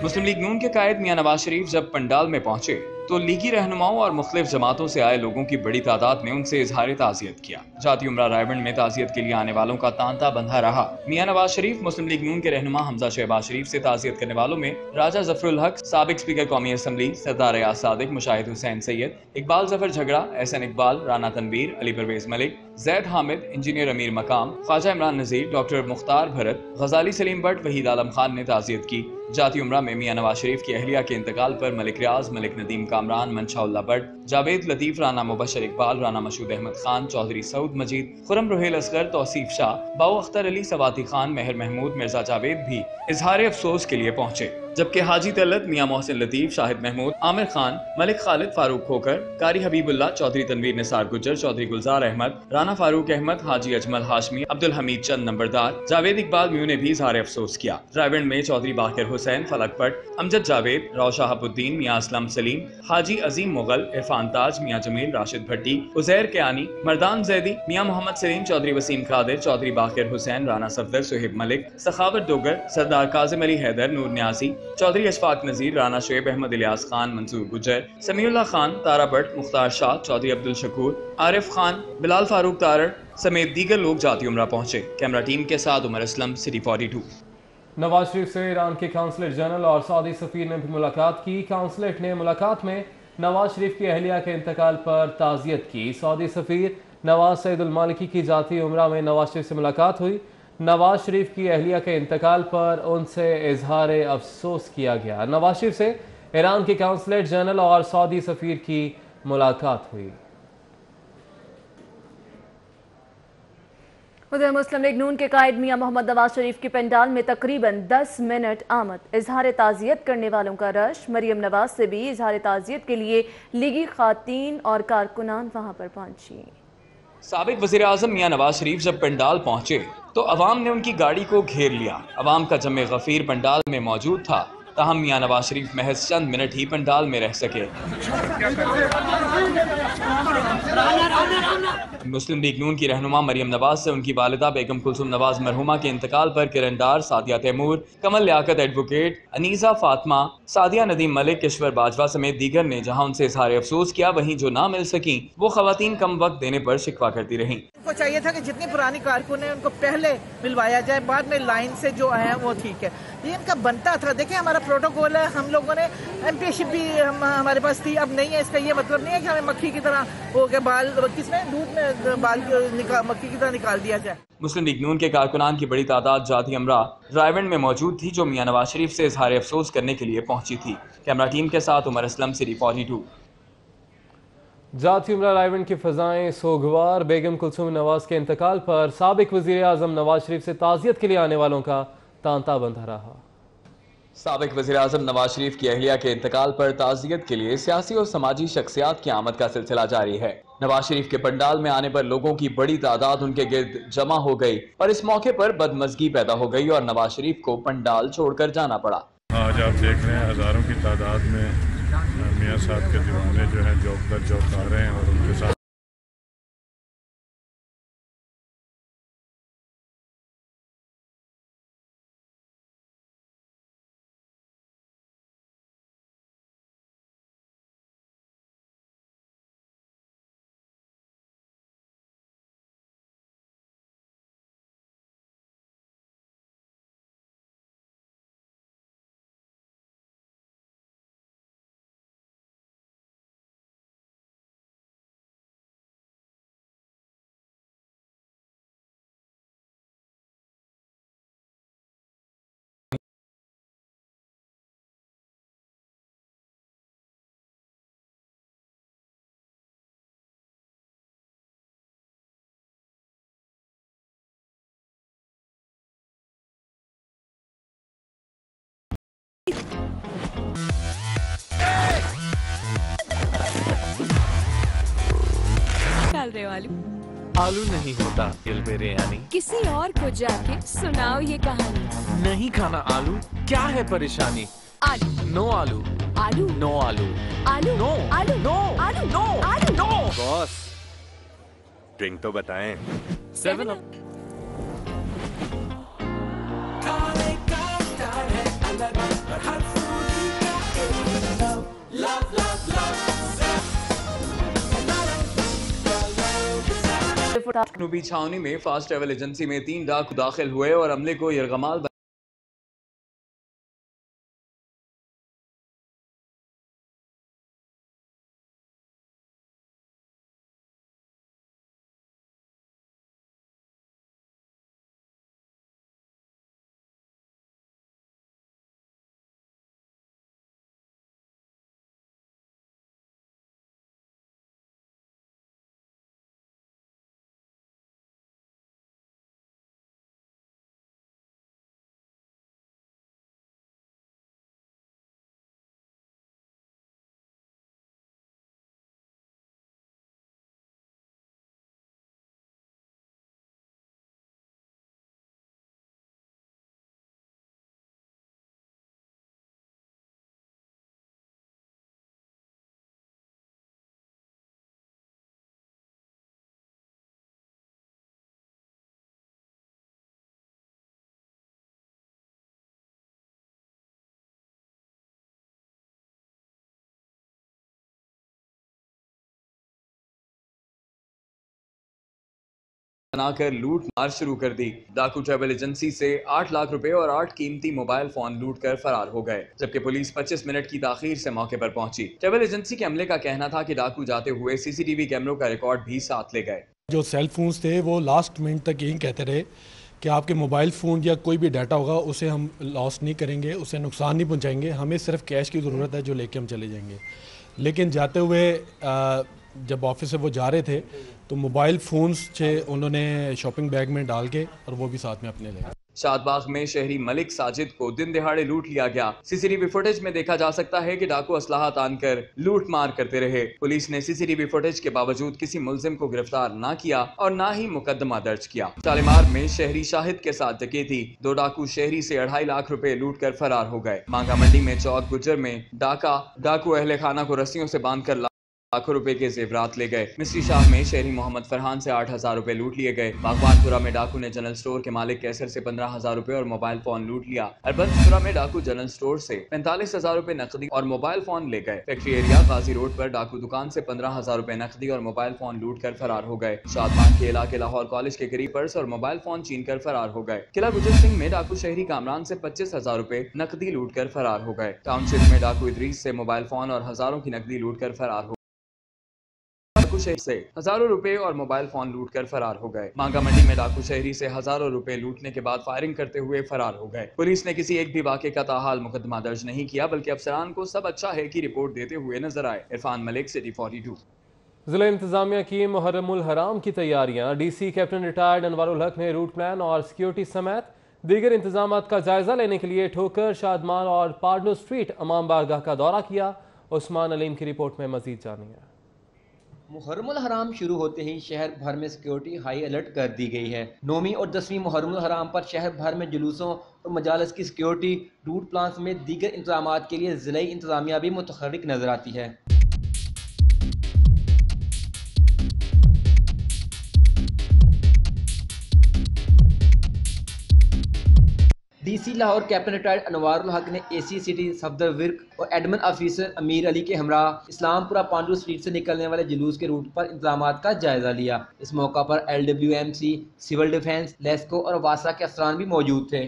मुस्लिम लीग नून के कायद मियां नवाज शरीफ जब पंडाल में पहुंचे तो लीगी रहनुमाओं और मुख्तलिफ जमातों से आए लोगों की बड़ी तादाद ने उनसे इजहार ताज़ियत किया। जाती उमरा रायविंड में ताज़ियत के लिए आने वालों का तांता बंधा रहा। मियां नवाज शरीफ, मुस्लिम लीग नून के रहनुमा हमजा शहबाज शरीफ से ताज़ियत करने वालों में राजा जफरुल हक, साबिक स्पीकर कौमी असम्बली सरदार रियाज सादिक, मुशाहिद हुसैन सैयद, इकबाल जफर झगड़ा, एहसन इकबाल, राना तनवीर, अली परवेज मलिक, जैद हामिद, इंजीनियर अमीर मकाम, ख्वाजा इमरान नज़ीर, डॉक्टर मुख्तार भरत, गजाली सलीम भट्ट, वहीद आलम खान ने ताज़ियत की। जाती उमरा में मियां नवाज शरीफ की अहलिया के इंतकाल पर मलिक रियाज, मलिक नदीम कामरान, मनशाउल्ला भट्ट, जावेद लतीफ, राना मुबशर इकबाल, राना मशहूद अहमद खान, चौधरी सऊद मजीद, खुरम रोहेल असगर, तौसीफ शाह, बाऊ अख्तर अली, सवाती खान, मेहर महमूद, मिर्जा जावेद भी इजहार अफसोस के लिए पहुंचे, जबकि हाजी तलत, मियां मोहसिन लतीफ, शाहिद महमूद, आमिर खान, मलिक खालिद फारूक खोकर, कारी हबीबुल्लाह, चौधरी तनवीर निसार गुज्जर, चौधरी गुलजार अहमद, राना फारूक अहमद, हाजी अजमल हाशमी, अब्दुल हमीद चंद नंबरदार, जावेद इकबाल म्यू ने भी इजहार अफसोस किया। रायविंड में चौधरी बाकिर हुसैन, फलक भट्ट, अमजद जावेद, रौशाहबुद्दीन, मियां असलम सलीम, हाजी अजीम मुगल, इरफान ताज, मियां जमील, राशिद भट्टी, उजैर कियानी, मर्दान जैदी, मियां मोहम्मद सलीम, चौधरी वसीम कादिर, चौधरी बाकिर हुसैन, राना सफदर, सुहेब मलिक, सखावत डोगर, सरदार काजिम अली हैदर, नूर न्यासी, चौधरी अशफाक नजीर, राना शुएब अहमद, इलियास खान, मंसूर गुजर, समीउल्लाह खान, तारा भट्ट, मुख्तार शाह, चौधरी अब्दुल शकूर, आरिफ खान, बिलाल फारूक तारड़ समेत दीगर लोग जाती उमरा पहुंचे। कैमरा टीम के साथ उमर असलम, सिटी 42। नवाज शरीफ से ईरान के काउंसलेट जनरल और सऊदी सफीर ने भी मुलाकात की। काउंसलेट ने मुलाकात में नवाज शरीफ की अहलिया के इंतकाल पर ताज़ियत की। सऊदी सफीर नवाज सईदुल मालिकी की जाती उमरा में नवाज शरीफ से मुलाकात हुई। नवाज शरीफ की अहलिया के इंतकाल पर उनसे इजहार अफसोस किया गया। नवाज शरीफ से ईरान के काउंसलेट जनरल और सऊदी सफीर की मुलाकात हुई। उधर मुस्लिम लीग नून के कायद मियां मोहम्मद नवाज शरीफ की पंडाल में तकरीबन 10 मिनट आमद, इजहार ताज़ियत करने वालों का रश। मरियम नवाज से भी इजहार ताज़ियत के लिए लीगी खातीन और कारकुनान वहां पर पहुंची। साबिक वज़ीर आज़म मियां नवाज शरीफ जब पंडाल पहुंचे तो अवाम ने उनकी गाड़ी को घेर लिया। अवाम का जमे गफीर पंडाल में मौजूद था, ताहम मियां नवाज शरीफ महज चंद मिनट ही पंडाल में रह सके। मुस्लिम लीग नून की रहनुमा मरियम नवाज से उनकी वालिदा बेगम कुलसुम नवाज मरहुमा के इंतकाल पर किरनदार, सादिया तैमूर, कमल लियाकत एडवोकेट, अनीसा फातिमा, सादिया नदीम मलिक, किश्वर बाजवा समेत दीगर ने जहां उनसे इजहार अफसोस किया, वहीं जो ना मिल सकी वो खवातीन कम वक्त देने पर शिकवा करती रहीं। उनको चाहिए था कि जितनी पुरानी कारकुन है उनको पहले मिलवाया जाए, बाद में लाइन से जो आए वो ठीक है, ये इनका बनता था। देखिए हमारा प्रोटोकॉल है, हम लोगों ने एमपीशिप भी हमारे पास थी, अब नहीं है। इसका ये मतलब नहीं है कि हमें मक्खी की तरह हो गया बाल, किसमें दूध में बाल मक्खी की तरह निकाल दिया जाए। मुस्लिम लीग नून के कारकुनान की बड़ी तादाद जाती अमरा रायवंड में मौजूद थी, जो मियां नवाज शरीफ से इजहार अफसोस करने के लिए पहुंची थी। कैमरा टीम के साथ उमर असलम, सिटी 42। जाती उमरा रायवंड की फ़ज़ाएं सोगवार। बेगम कुलसुम नवाज के इंतकाल पर साबिक वज़ीर आज़म नवाज शरीफ से ताज़ियत के लिए आने वालों का तांता बंधा रहा। साबिक वज़ीर आज़म नवाज शरीफ की अहलिया के इंतकाल पर ताज़ियत के लिए सियासी और समाजी शख्सियात की आमद का सिलसिला जारी है। नवाज शरीफ के पंडाल में आने पर लोगों की बड़ी तादाद उनके गिर्द जमा हो गई और इस मौके पर बदमज़गी पैदा हो गई और नवाज शरीफ को पंडाल छोड़कर जाना पड़ा। आज आप देख रहे हैं हज़ारों की तादाद में मियाँ साहब के दीवाने जो हैं जौक दर जौक आ रहे हैं और उनके साथ डाल रहे हो आलू? आलू नहीं होता दिल बिरयानी। किसी और को जाके सुनाओ ये कहानी। नहीं खाना आलू, क्या है परेशानी? आलू नो आलू, आलू नो आलू, आलू नो आलू नो आलू नो आलू नो। बॉस ड्रिंक तो बताएं। 7 अप। जनूबी छावनी में फास्ट ट्रैवल एजेंसी में 3 डाकू दाखिल हुए और अमले को यरगमाल बनाकर लूट मार शुरू कर दी। डाकू ट्रैवल एजेंसी से 8 लाख रुपए और 8 कीमती मोबाइल फोन लूट कर फरार हो गए, जबकि पुलिस 25 मिनट की ताखीर से मौके पर पहुंची। ट्रैवल एजेंसी के अमले का कहना था कि डाकू जाते हुए सीसीटीवी कैमरों का रिकॉर्ड भी साथ ले गए। जो सेल फोन्स थे वो लास्ट मिनट तक यही कहते रहे कि आपके मोबाइल फ़ोन या कोई भी डाटा होगा उसे हम लॉस नहीं करेंगे, उसे नुकसान नहीं पहुँचाएंगे, हमें सिर्फ कैश की ज़रूरत है जो लेके हम चले जाएंगे। लेकिन जाते हुए जब ऑफिस से वो जा रहे थे तो मोबाइल फ़ोन्स थे उन्होंने शॉपिंग बैग में डाल के और वो भी साथ में अपने ले गए। शादबाग में शहरी मलिक साजिद को दिन दिहाड़े लूट लिया गया। सीसीटीवी फुटेज में देखा जा सकता है कि डाकू असलाहा तान कर लूट मार करते रहे। पुलिस ने सीसीटीवी फुटेज के बावजूद किसी मुलजिम को गिरफ्तार न किया और न ही मुकदमा दर्ज किया। शालीमार में शहरी शाहिद के साथ डकैती, 2 डाकू शहरी से 2.5 लाख रुपए लूट कर फरार हो गए। मांगा मंडी में चौक गुजर में डाकू अहले खाना को रस्सियों से बांध कर लाखों रुपए के जेवरात ले गए। मिस्री शाह में शहरी मोहम्मद फरहान से 8,000 रुपए लूट लिए गए। बागवानपुरा में डाकू ने जनरल स्टोर के मालिक कैसर से 15,000 रुपए और मोबाइल फोन लूट लिया। अरबंसपुरा में डाकू जनरल स्टोर से 45,000 रुपए नकदी और मोबाइल फोन ले गए। फैक्ट्री एरिया गाजी रोड पर डाकू दुकान से 15,000 रुपए नकदी और मोबाइल फोन लूट कर फरार हो गए। शादबाग के इलाके लाहौर कॉलेज के करीब पर्स और मोबाइल फोन छीन कर फरार हो गए। किला गुजर सिंह में डाकू शहरी कामरान से 25,000 रुपए नकदी लूट कर फरार हो गए। टाउनशिप में डाकू इदरीस से मोबाइल फोन और हजारों की नकदी लूट कर फरार हो शहर से हजारों रुपए और मोबाइल फोन लूट कर फरार हो गए। मांगा मंडी में डाकू शहरी से हजारों रुपए लूटने के बाद फायरिंग करते हुए फरार हो गए। पुलिस ने किसी एक भी वाक़े का ताहाल मुकदमा दर्ज नहीं किया, बल्कि अफसरान को सब अच्छा है की रिपोर्ट देते हुए नजर आए। इरफान मलिक, सिटी 42। जिला इंतजामिया की मुहर्रमुल हराम की तैयारियां, डीसी कैप्टन रिटायर्ड अनवारुल हक ने रूट प्लान और सिक्योरिटी समेत दीगर इंतजाम का जायजा लेने के लिए ठोकर, शादमान और पार्डो स्ट्रीट इमाम बारगाह का दौरा किया। उस्मान अलीम की रिपोर्ट में मजीद जानिए। मुहर्रमुल हराम शुरू होते ही शहर भर में सिक्योरिटी हाई अलर्ट कर दी गई है। 9वीं और 10वीं मुहर्रमुल हराम पर शहर भर में जुलूसों और मजालिस की सिक्योरिटी, रूट प्लान समेत दीगर इंतजाम के लिए जिला इंतजामिया भी मुतहर्रिक नजर आती है। DC Lahore captain retired Anwarul हक ने एसी सिटी सफदर विर्क और एडमिन ऑफिसर अमीर अली के हमरा इस्लामपुरा पांडू स्ट्रीट से निकलने वाले जुलूस के रूट पर इंतजाम का जायजा लिया। इस मौका पर LWMC, सिविल डिफेंस, लेस्को और वासा के अफसरान भी मौजूद थे।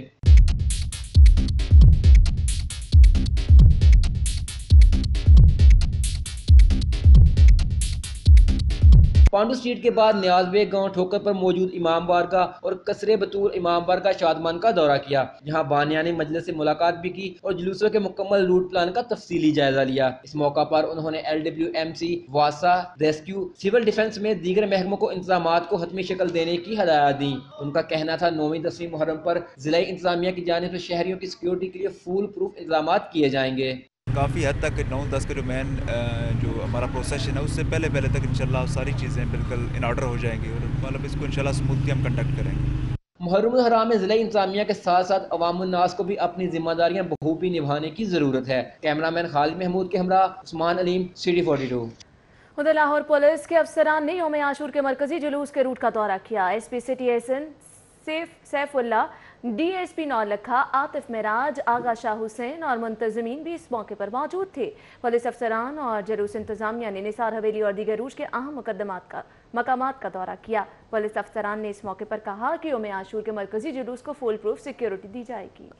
पांडू स्ट्रीट के बाद न्याजबेग गांव ठोकर पर मौजूद इमाम बारगाह और कसरे बतूर इमाम बारगाह शादमान का दौरा किया, जहां बानियानी मजलिस से मुलाकात भी की और जुलूसों के मुकम्मल रूट प्लान का तफसीली जायजा लिया। इस मौका पर उन्होंने LWMC, वासा, रेस्क्यू, सिविल डिफेंस में दीगर महकमों को इंतजामात को हतमी शक्ल देने की हदायत दी। उनका कहना था 9वीं 10वीं मुहर्रम पर जिला इंतजामिया की जानिब से शहरियों की सिक्योरिटी के लिए फुल प्रूफ इंतजाम किए जाएंगे। काफ़ी हद तक 9-10 के दरमियान जो हमारा प्रोसेशन है उससे पहले तक इंशाल्लाह सारी चीज़ें बिल्कुल इन ऑर्डर हो जाएंगी और मतलब इसको इंशाल्लाह स्मूथली हम कंडक्ट करेंगे। मुहर्रमुल हराम में जिला इंतजामिया के साथ साथ अवामुन नास को भी अपनी जिम्मेदारियां बखूबी निभाने की ज़रूरत है। कैमरामैन खालिद महमूद के हमरा उस्मान अलीम, सिटी 42। उधर लाहौर पुलिस के अफसरान ने यौम आशूर के मरकजी जुलूस के रूट का दौरा किया। SP city SN Saifullah, DSP Naulakha, Atif Meraj, Agha Shah Hussain और मुंतजमीन भी इस मौके पर मौजूद थे। पुलिस अफसरान और जुलूस इंतजामिया ने निसार हवेली और दीगर रूज के अहम मकामात का दौरा किया। पुलिस अफसरान ने इस मौके पर कहा कि यौम आशूर के मरकजी जुलूस को फुल प्रूफ सिक्योरिटी दी जाएगी।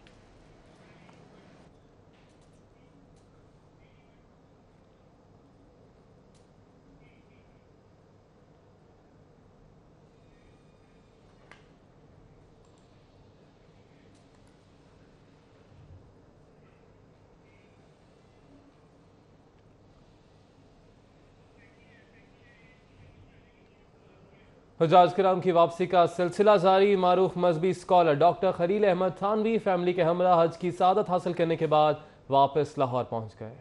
हुज्जाज किराम की वापसी का सिलसिला जारी। मारूफ मजहबी scholar doctor Khalil Ahmed Thanvi family के हमरा हज की सादत हासिल करने के बाद वापस लाहौर पहुंच गए।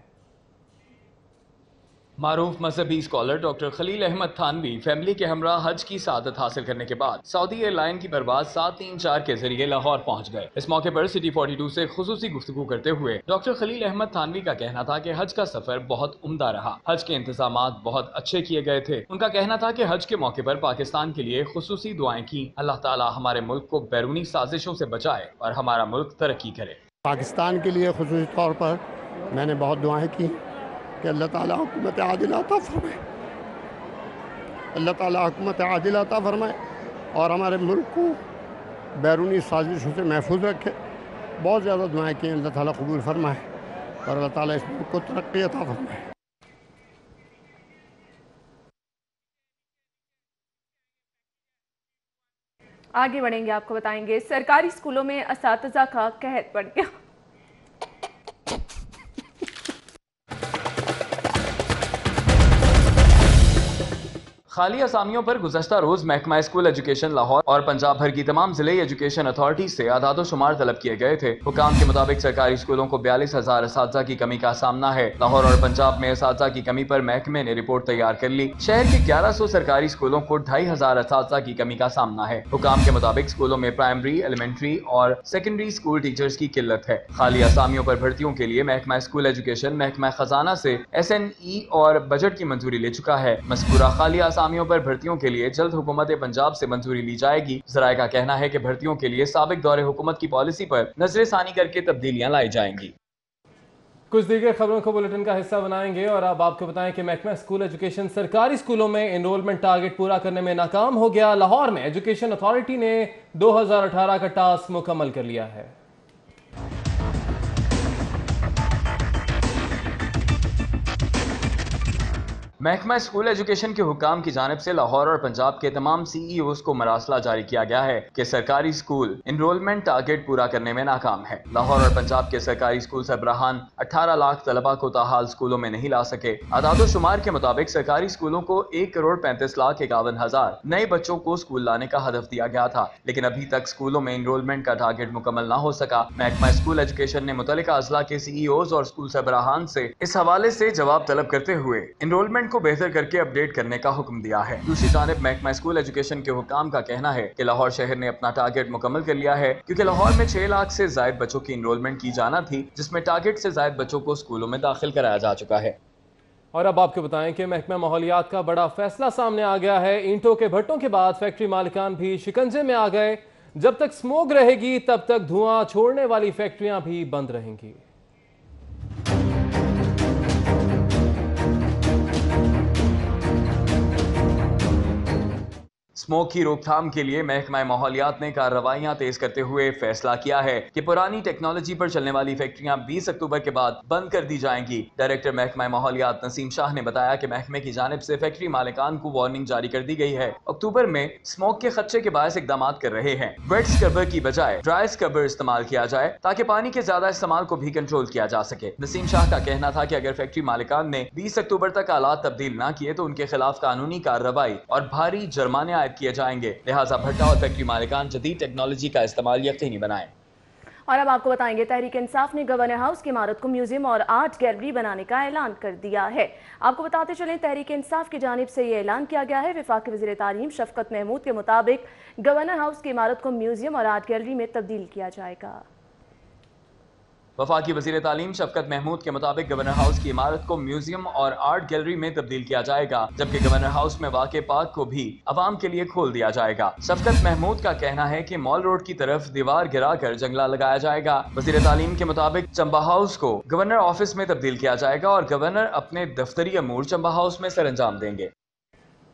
मारूफ मजहबी scholar doctor Khalil Ahmed Thanvi family के हमरा हज की सादत हासिल करने के बाद सऊदी एयरलाइन की परवाज 734 के जरिए लाहौर पहुंच गए। इस मौके पर सिटी 42 से खुसूसी गुफ्तगू करते हुए डॉक्टर खलील अहमद थानवी का कहना था कि हज का सफर बहुत उम्दा रहा। हज के इंतजामात बहुत अच्छे किए गए थे। उनका कहना था कि हज के मौके पर पाकिस्तान के लिए खुसूसी दुआएं की। अल्लाह ताला हमारे मुल्क को बैरूनी साजिशों से बचाए और हमारा मुल्क तरक्की करे। पाकिस्तान के लिए खुसूसी तौर पर मैंने बहुत दुआएं की कि अल्लाह ताला हुकूमत आदिल अता फरमाए, अल्लाह ताला हुकूमत आदिल अता फरमाए और हमारे मुल्क को बैरूनी साजिशों से महफूज रखे। बहुत ज़्यादा दुआएं की, अल्लाह ताला कबूल फरमाए और अल्लाह ताला इस मुल्क को तरक्की अता फरमाए। आगे बढ़ेंगे, आपको बताएंगे सरकारी स्कूलों में असातिज़ा का कहर बढ़ गया। खाली असामियों पर गुज़श्ता रोज महकमा स्कूल एजुकेशन लाहौर और पंजाब भर की तमाम जिले एजुकेशन अथॉरिटी से आदाद शुमार तलब किए गए थे। हुकाम के मुताबिक सरकारी स्कूलों को 42,000 असातिज़ा की कमी का सामना है। लाहौर और पंजाब में असातिज़ा की कमी पर महकमे ने रिपोर्ट तैयार कर ली। शहर के 1100 सरकारी स्कूलों को 2,500 असातिज़ा की कमी का सामना है। हुकाम के मुताबिक स्कूलों में प्राइमरी, एलिमेंट्री और सेकेंडरी स्कूल टीचर्स की किल्लत है। खाली असामियों पर भर्तियों के लिए महकमा स्कूल एजुकेशन महकमा खजाना से SNE और बजट की मंजूरी ले चुका है। मज़कूरा खाली असामियों पर भर्तियों के लिए जल्द हुकूमत पंजाब से मंजूरी ली जाएगी। ज़राए का कहना है कि भर्तियों के लिए साबिक दौरे हुकूमत की पॉलिसी पर नजरसानी करके तब्दीलियां लाई जाएंगी। कुछ दीगर खबरों को बुलेटिन का हिस्सा बनाएंगे और अब आपको बताएं कि महकमा स्कूल एजुकेशन सरकारी स्कूलों में एनरोलमेंट टारगेट पूरा करने में नाकाम हो गया। लाहौर में एजुकेशन अथॉरिटी ने 2018 का टास्क मुकम्मल कर लिया है। महकमा स्कूल एजुकेशन के हुकाम की जानिब से लाहौर और पंजाब के तमाम CEOs को मरासला जारी किया गया है कि सरकारी स्कूल एनरोलमेंट टारगेट पूरा करने में नाकाम है। लाहौर और पंजाब के सरकारी स्कूल सरबराहान 18 लाख तलबा को ताहाल स्कूलों में नहीं ला सके। आदाद शुमार के मुताबिक सरकारी स्कूलों को 1,35,51,000 नए बच्चों को स्कूल लाने का हदफ दिया गया था, लेकिन अभी तक स्कूलों में एनरोलमेंट का टारगेट मुकम्मल न हो सका। महकमा स्कूल एजुकेशन ने मुतल्लिका अजला के CEOs और स्कूल सरबराहान से इस हवाले से जवाब तलब करते हुए एनरोलमेंट को बेहतर करके अपडेट करने का हुक्म दिया है। दूसरी जानिब महकमा स्कूल एजुकेशन के हुकाम का कहना है कि लाहौर शहर ने अपना टारगेट मुकम्मल कर लिया है, क्योंकि लाहौर में 6 लाख से ज्यादा बच्चों की एनरोलमेंट की जाना थी, जिसमें टारगेट से ज्यादा बच्चों को स्कूलों में दाखिल कराया जा चुका है। और अब आपको बताएं कि महकमा माहौलियात का बड़ा फैसला सामने आ गया है। ईंटों के भट्टों के बाद फैक्ट्री मालिकान भी शिकंजे में आ गए। जब तक स्मोक रहेगी तब तक धुआं छोड़ने वाली फैक्ट्रियां भी बंद रहेंगी। स्मोक की रोकथाम के लिए महकमा माहौलियात ने कार्रवाइयां तेज करते हुए फैसला किया है कि पुरानी टेक्नोलॉजी पर चलने वाली फैक्ट्रियां 20 अक्टूबर के बाद बंद कर दी जाएंगी। डायरेक्टर महकमा माहौलियात नसीम शाह ने बताया कि महकमे की जानिब से फैक्ट्री मालिकान को वार्निंग जारी कर दी गई है। अक्टूबर में स्मोक के खदशे के बायस इकदाम कर रहे हैं। वेट स्क्रबर की बजाय ड्राई स्क्रबर इस्तेमाल किया जाए ताकि पानी के ज्यादा इस्तेमाल को भी कंट्रोल किया जा सके। नसीम शाह का कहना था कि अगर फैक्ट्री मालिकान ने 20 अक्टूबर तक हालात तब्दील न किए तो उनके खिलाफ कानूनी कार्रवाई और भारी जुर्माने आयद किए जाएंगे। लिहाजा भट्टा और फैक्ट्री मालिकान जदीद टेक्नोलॉजी का इस्तेमाल यकीनी बनाएं। और अब आपको बताएंगे तहरीक इंसाफ ने गवर्नर हाउस की इमारत को म्यूजियम और आर्ट गैलरी बनाने का ऐलान कर दिया है। आपको बताते चलें तहरीक इंसाफ की जानिब से ये ऐलान किया गया है। वफाकी वज़ीर तालीम शफकत महमूद के मुताबिक गवर्नर हाउस की इमारत को म्यूजियम और आर्ट गैलरी में तब्दील किया जाएगा। वफाकी वज़ीर तालीम शफकत महमूद के मुताबिक गवर्नर हाउस की इमारत को म्यूजियम और आर्ट गैलरी में तब्दील किया जाएगा, जबकि गवर्नर हाउस में वाक़े पार्क को भी अवाम के लिए खोल दिया जाएगा। शफकत महमूद का कहना है कि मॉल रोड की तरफ दीवार गिरा कर जंगला लगाया जाएगा। वज़ीर तालीम के मुताबिक चंबा हाउस को गवर्नर ऑफिस में तब्दील किया जाएगा और गवर्नर अपने दफ्तरी अमूर चंबा हाउस में सरअंजाम देंगे।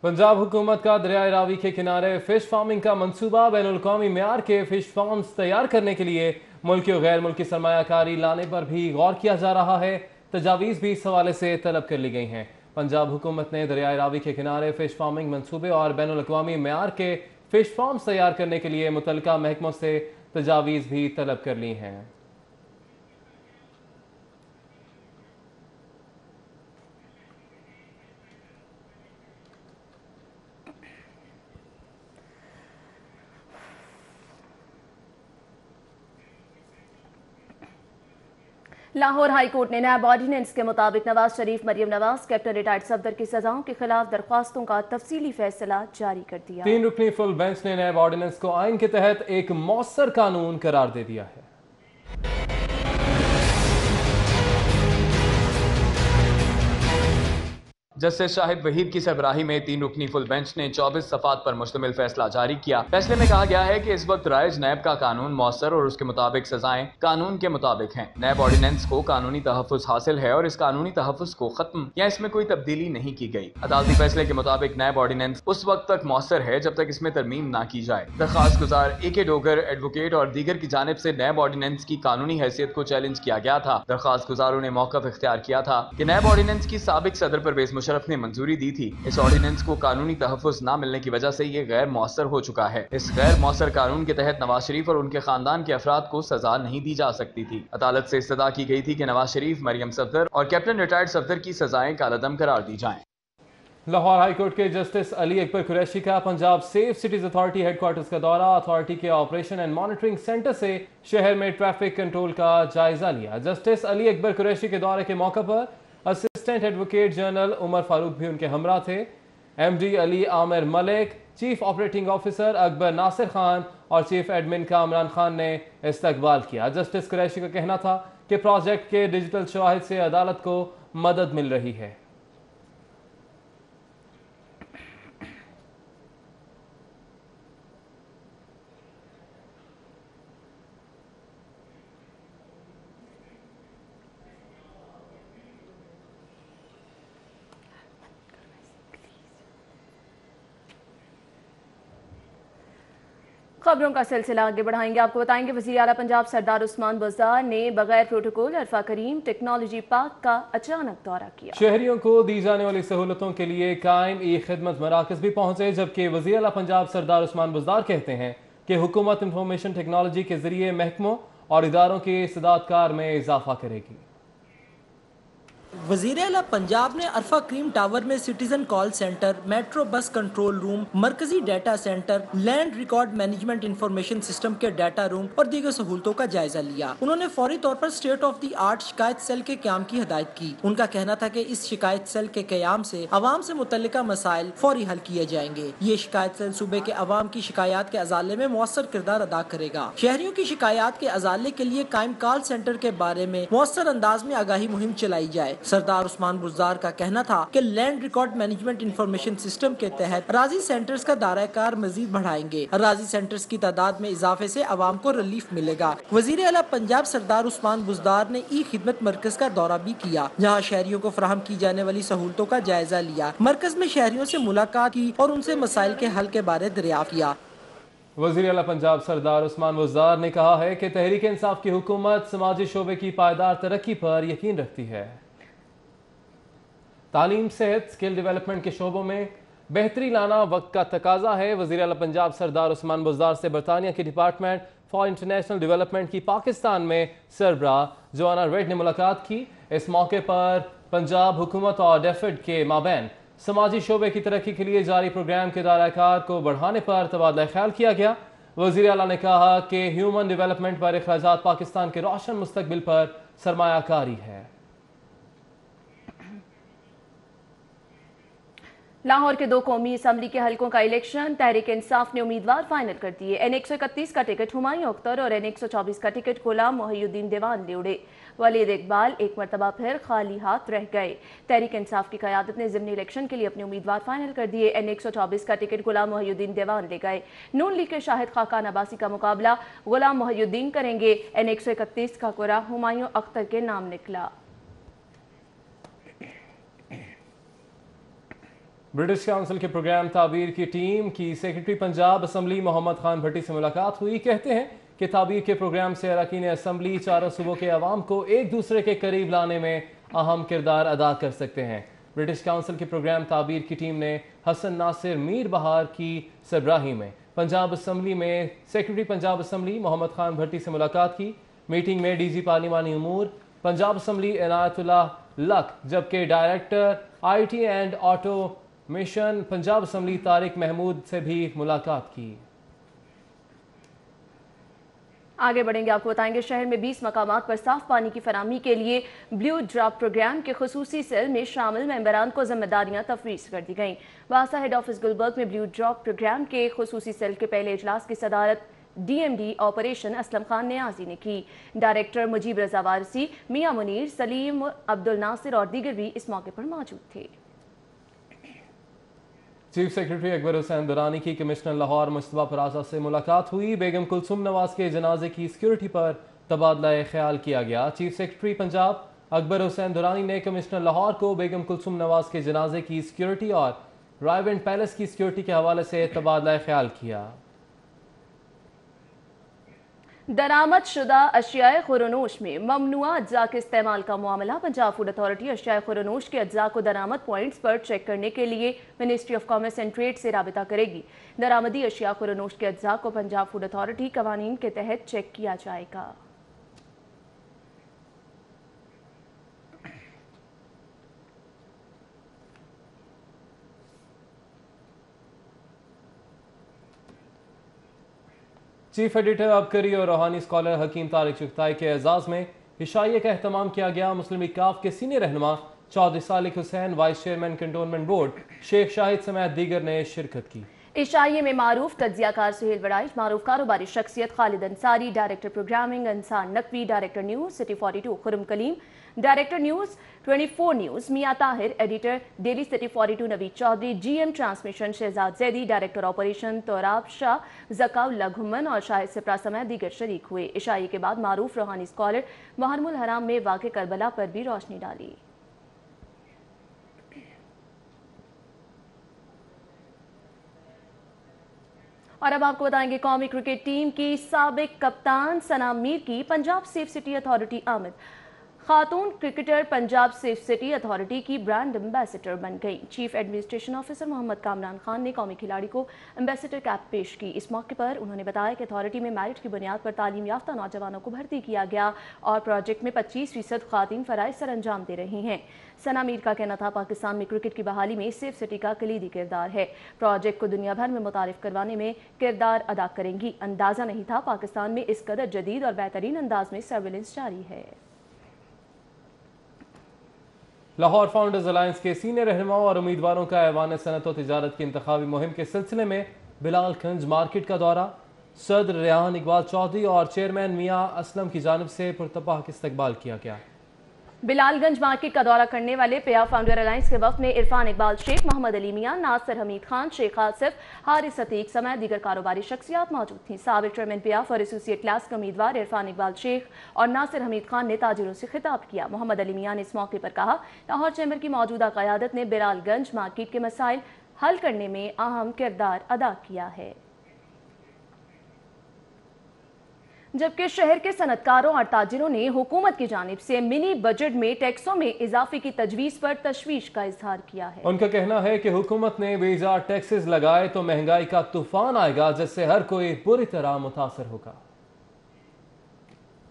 पंजाब हुकूमत का दरियाए रावी के किनारे फिश फार्मिंग का मंसूबा बैनुल-अक़वामी मेयार के फिश फार्म्स तैयार करने के लिए मुल्की और गैर मुल्की सरमायाकारी लाने पर भी गौर किया जा रहा है। तजावीज़ भी इस हवाले से तलब कर ली गई हैं। पंजाब हुकूमत ने दरियाए रावी के किनारे फिश फार्मिंग मंसूबे और बैनुल-अक़वामी मेयार के फिश फार्म्स तैयार करने के लिए मुतल्लिका महकमों से तजावीज़ भी तलब कर ली हैं। लाहौर हाई कोर्ट ने नैब ऑर्डिनेंस के मुताबिक नवाज शरीफ, मरियम नवाज, कैप्टन रिटायर्ड सफदर की सजाओं के खिलाफ दरख्वास्तों का तफसीली फैसला जारी कर दिया। 3 रुकनी फुल बेंच ने नैब ऑर्डिनेंस को आइन के तहत एक मौसर कानून करार दे दिया है। जस्टिस शाहिद वहीद की सरबराही में 3 रुकनी फुल बेंच ने 24 सफ़ात पर मुश्तमिल फैसला जारी किया। फैसले में कहा गया है कि इस वक्त राइज नैब का कानून मौसर और उसके मुताबिक सजाएं कानून के मुताबिक हैं। नैब ऑर्डिनेंस को कानूनी तहफ़्फ़ुज़ हासिल है और इस कानूनी तहफ़्फ़ुज़ को खत्म या इसमें कोई तब्दीली नहीं की गई। अदालती फैसले के मुताबिक नैब ऑर्डिनेंस उस वक्त तक मौसर है जब तक इसमें तरमीम ना की जाए। दरख्वास्त गुजार AK डोगर, एडवोकेट और दीगर की जानिब से नैब ऑर्डिनेंस की कानूनी हैसियत को चैलेंज किया गया था। दरख्वास्त गुजारों ने मौक़िफ़ इख्तियार किया था कि नैब ऑर्डिनेंस की साबिक सदर परवेज़ मुशर्रफ ने मंजूरी दी थी। इस ऑर्डिनेंस को कानूनी तहफ़्फ़ुज़ न मिलने की वजह से ये गैर मौसर हो चुका है। इस गैर मौसर कानून के तहत नवाज शरीफ और उनके खानदान के अफराद को सजा नहीं दी जा सकती थी। अदालत से इस्तदा की गई थी कि नवाज शरीफ, मरियम सफदर और कैप्टन रिटायर्ड सफदर की सजाएं कालादम करार दी जाएं। लाहौर हाई कोर्ट के जस्टिस अली अकबर कुरैशी का Punjab safe cities authority headquarters का दौरा। अथॉरिटी के ऑपरेशन एंड मॉनिटरिंग सेंटर से शहर में ट्रैफिक कंट्रोल का जायजा लिया। जस्टिस अली अकबर कुरैशी के दौरे के मौके पर assistant advocate general Umar Farooq भी उनके हमरा थे। MD Ali Amir Malik, chief operating officer Akbar Nasir Khan और चीफ एडमिन कामरान खान ने इस्तकबाल किया। जस्टिस कुरैशी का कहना था कि प्रोजेक्ट के डिजिटल शवाहिद से अदालत को मदद मिल रही है। खबरों का सिलसिला आगे बढ़ाएंगे। आपको बताएंगे वज़ीर आला पंजाब सरदार उस्मान बुज़दार ने बगैर प्रोटोकॉल अरफा करीम टेक्नोलॉजी पार्क का अचानक दौरा किया। शहरियों को दी जाने वाली सहूलतों के लिए कायम ई खिदमत मराकज़ भी पहुंचे, जबकि वज़ीर आला पंजाब सरदार उस्मान बुज़दार कहते हैं कि हुकूमत इंफॉर्मेशन टेक्नोलॉजी के जरिए महकमों और इदारों की इस्तेदादकार में इजाफा करेगी। वज़ीर आला पंजाब ने अरफा क्रीम टावर में citizen call centre, metro bus control room, मरकजी data centre, land record management information system के डाटा रूम और दीगर सहूलतों का जायजा लिया। उन्होंने फौरी तौर पर स्टेट ऑफ द आर्ट शिकायत सेल के क्याम की हिदायत की। उनका कहना था कि इस शिकायत सेल के क्याम से अवाम से मुतल्लिका मसाइल फौरी हल किए जाएंगे। ये शिकायत सेल सूबे के अवाम की शिकायत के अजाले में मौसर किरदार अदा करेगा। शहरियों की शिकायत के अजाले के लिए कायम कॉल सेंटर के बारे में मौसर अंदाज में आगाही मुहिम चलाई जाए। सरदार उस्मान बुज़दार का कहना था कि land record management information system के तहत राजी सेंटर्स का दायरा कार मजीद बढ़ाएंगे। राजी सेंटर्स की तादाद में इजाफे से आवाम को रिलीफ मिलेगा। वज़ीर आला पंजाब सरदार उस्मान बुज़दार ने ई खिदमत मरकज का दौरा भी किया, जहाँ शहरियों को फराहम की जाने वाली सहूलतों का जायजा लिया। मरकज में शहरियों से मुलाकात की और उनसे मसाइल के हल के बारे दरियाफ्त किया। वज़ीर आला पंजाब सरदार उस्मान बुज़दार ने कहा है कि तहरीक इंसाफ की हुकूमत समाजी शोबे की पायदार तरक्की पर यकीन रखती है। तालीम, सेहत, स्किल डेवलपमेंट के शोबों में बेहतरी लाना वक्त का तकाजा है। वज़ीर आला पंजाब सरदार उस्मान बुज़दार से बरतानिया के डिपार्टमेंट फॉर इंटरनेशनल डेवलपमेंट की पाकिस्तान में सरबराह जोआना रेड ने मुलाकात की। इस मौके पर पंजाब हुकूमत और डेफिड के माबैन समाजी शोबे की तरक्की के लिए जारी प्रोग्राम के दायरा-ए-कार को बढ़ाने पर तबादला ख्याल किया गया। वज़ीर आला ने कहा कि ह्यूमन डेवलपमेंट पर अखराजात पाकिस्तान के रोशन मुस्तकबिल पर सरमायाकारी है। लाहौर के 2 कौमी असम्बली के हलकों का इलेक्शन तहरीक इंसाफ ने उम्मीदवार फाइनल कर दिए। N131 का टिकट हुमायूं अख्तर और N124 का टिकट गुलाम मोहिउद्दीन देवान ले उड़े। वलीद इकबाल एक मरतबा फिर खाली हाथ रह गए। तहरीक इंसाफ की क़यादत ने ज़िमनी इलेक्शन के लिए अपने उम्मीदवार फाइनल कर दिए। N124 का टिकट गुलाम मोहिउद्दीन देवान ले गए। नून लीग के शाहिद खाकान अब्बासी का मुकाबला गुलाम मोहिउद्दीन करेंगे। N131 का कुरा हुमायूं अख्तर के नाम निकला। ब्रिटिश काउंसिल के प्रोग्राम ताबीर की टीम की सेक्रेटरी पंजाब असम्बली मोहम्मद खान भट्टी से मुलाकात हुई। कहते हैं कि ताबीर के प्रोग्राम से अरकान असम्बली चारों सूबों के अवाम को एक दूसरे के करीब लाने में अहम किरदार अदा कर सकते हैं। ब्रिटिश काउंसिल के प्रोग्राम ताबीर की टीम ने हसन नासिर मीर बहार की सरबराही में पंजाब असम्बली में सेक्रेटरी पंजाब असम्बली मोहम्मद खान भट्टी से मुलाकात की। मीटिंग में DG पार्लिमानी उमूर पंजाब असम्बली इनायतुल्लाह लक, जबकि director IT and automation Punjab assembly Tariq Mahmood से भी मुलाकात की। आगे बढ़ेंगे। आपको बताएंगे शहर में 20 मकामात पर साफ पानी की फराहमी के लिए ब्लू ड्रॉप प्रोग्राम के खुसूसी सेल में शामिल मेंबरान को जिम्मेदारियां तफवीज़ कर दी गईं। वासा हेड ऑफिस गुलबर्ग में ब्लू ड्रॉप प्रोग्राम के खुसूसी सेल के पहले इजलास की सदारत DMD ऑपरेशन असलम खान नियाज़ी ने की। डायरेक्टर मुजीब रजा वारसी, मियां मुनीर, सलीम अब्दुल नासिर और दीगर भी इस मौके पर मौजूद थे। चीफ सेक्रेटरी अकबर हुसैन दुरानी की कमिश्नर लाहौर मुस्तफा फराजा से मुलाकात हुई। बेगम कुलसुम नवाज के जनाजे की सिक्योरिटी पर तबादला ख्याल किया गया। चीफ सेक्रेटरी पंजाब अकबर हुसैन दुरानी ने कमिश्नर लाहौर को बेगम कुलसुम नवाज के जनाजे की सिक्योरिटी और राइवेंट पैलेस की सिक्योरिटी के हवाले से तबादला ख्याल किया। दरामद शुदा अशियाए खुरनोश में ममनुआ अज्जा के इस्तेमाल का मामला। पंजाब फूड अथॉरिटी अशियाए खुरनोश के अज्जा को दरामद पॉइंट्स पर चेक करने के लिए ministry of commerce and trade से राबिता करेगी। दरामदी अशिया खुरनोश के अज्जा को पंजाब फूड अथॉरिटी कवानीन के तहत चेक किया जाएगा। चीफ एडिटर अबकरी और रूहानी स्कॉलर हकीम तारिक चुगताई के एजाज में इशाइये का एहतमाम किया गया। मुस्लिम लीग काफ के सीनियर रहनुमा Chaudhry Salik Hussain, vice chairman cantonment board Sheikh Shahid समेत दीगर ने शिरकत की। इशाइये में मारूफ तज्जियाकार सुहेल वड़ाइच, मारूफ कारोबारी शख्सियत Khalid Ansari, director programming Ansar Naqvi, director news city 42 Khurram Kaleem, director news 24 news Mian Tahir, editor daily city 42 Naveed Chaudhry, GM transmission Shahzad Zaidi, director operation Turab Shah, Zakaullah Ghumman और शाहिद सिप्रा समेत दीगर शरीक हुए। इशाइये के बाद मारूफ रूहानी स्कॉलर मुहर्रमुल हराम में वाक़े करबला पर भी रोशनी डाली। और अब आपको बताएंगे कौमी क्रिकेट टीम की साबिक कप्तान सना मीर की पंजाब सेफ सिटी अथॉरिटी आमद। खातून cricketer Punjab safe city authority की ब्रांड एम्बेसडर बन गई। Chief administration officer Mohammad Kamran Khan ने कौमी खिलाड़ी को एम्बेसडर कैप पेश की। इस मौके पर उन्होंने बताया कि अथॉरिटी में मेरिट की बुनियाद पर तालीम याफ्ता नौजवानों को भर्ती किया गया और प्रोजेक्ट में 25% खातिन फराइज सर अंजाम दे रही हैं। सना मीर का कहना था पाकिस्तान में क्रिकेट की बहाली में सेफ सिटी का कलीदी किरदार है। प्रोजेक्ट को दुनिया भर में मुतारिफ करवाने में किरदार अदा करेंगी। अंदाजा नहीं था पाकिस्तान में इस कदर जदीद और बेहतरीन अंदाज में सर्विलेंस जारी है। लाहौर फाउंडर्स अलायंस के सीनियर रहनुमाओं और उम्मीदवारों का ऐवान सनत और तिजारत की इंतखाबी मुहिम के सिलसिले में बिलालगंज मार्केट का दौरा। सदर रेहान इकबाल चौधरी और चेयरमैन मियां असलम की जानिब से पुरतपाह इस्तकबाल किया गया। बिलालगंज मार्केट का दौरा करने वाले पिया फाउंडर अलायंस के वफ्द में इरफान इकबाल शेख, मोहम्मद अली मियां, नासिर हमीद खान, शेख आसिफ, हारिस अतीक समेत दीगर कारोबारी शख्सियात मौजूद थीं। साबिक चेयरमैन पिया और एसोसिएट क्लास के उम्मीदवार इरफान इकबाल शेख और नासिर हमीद खान ने ताजिरों से खिताब किया। मोहम्मद अली मियां ने इस मौके पर कहा, लाहौर चैम्बर की मौजूदा क़यादत ने बिलालगंज मार्केट के मसाइल हल करने में अहम किरदार अदा किया है। जबकि शहर के सनतकारों और ताजिरों ने हुकूमत की जानिब से मिनी बजट में टैक्सों में इजाफे की तजवीज़ पर तशवीश का इजहार किया है। उनका कहना है कि हुकूमत ने बेजा टैक्सेस लगाए तो महंगाई का तूफान आएगा जिससे हर कोई बुरी तरह मुतासर होगा।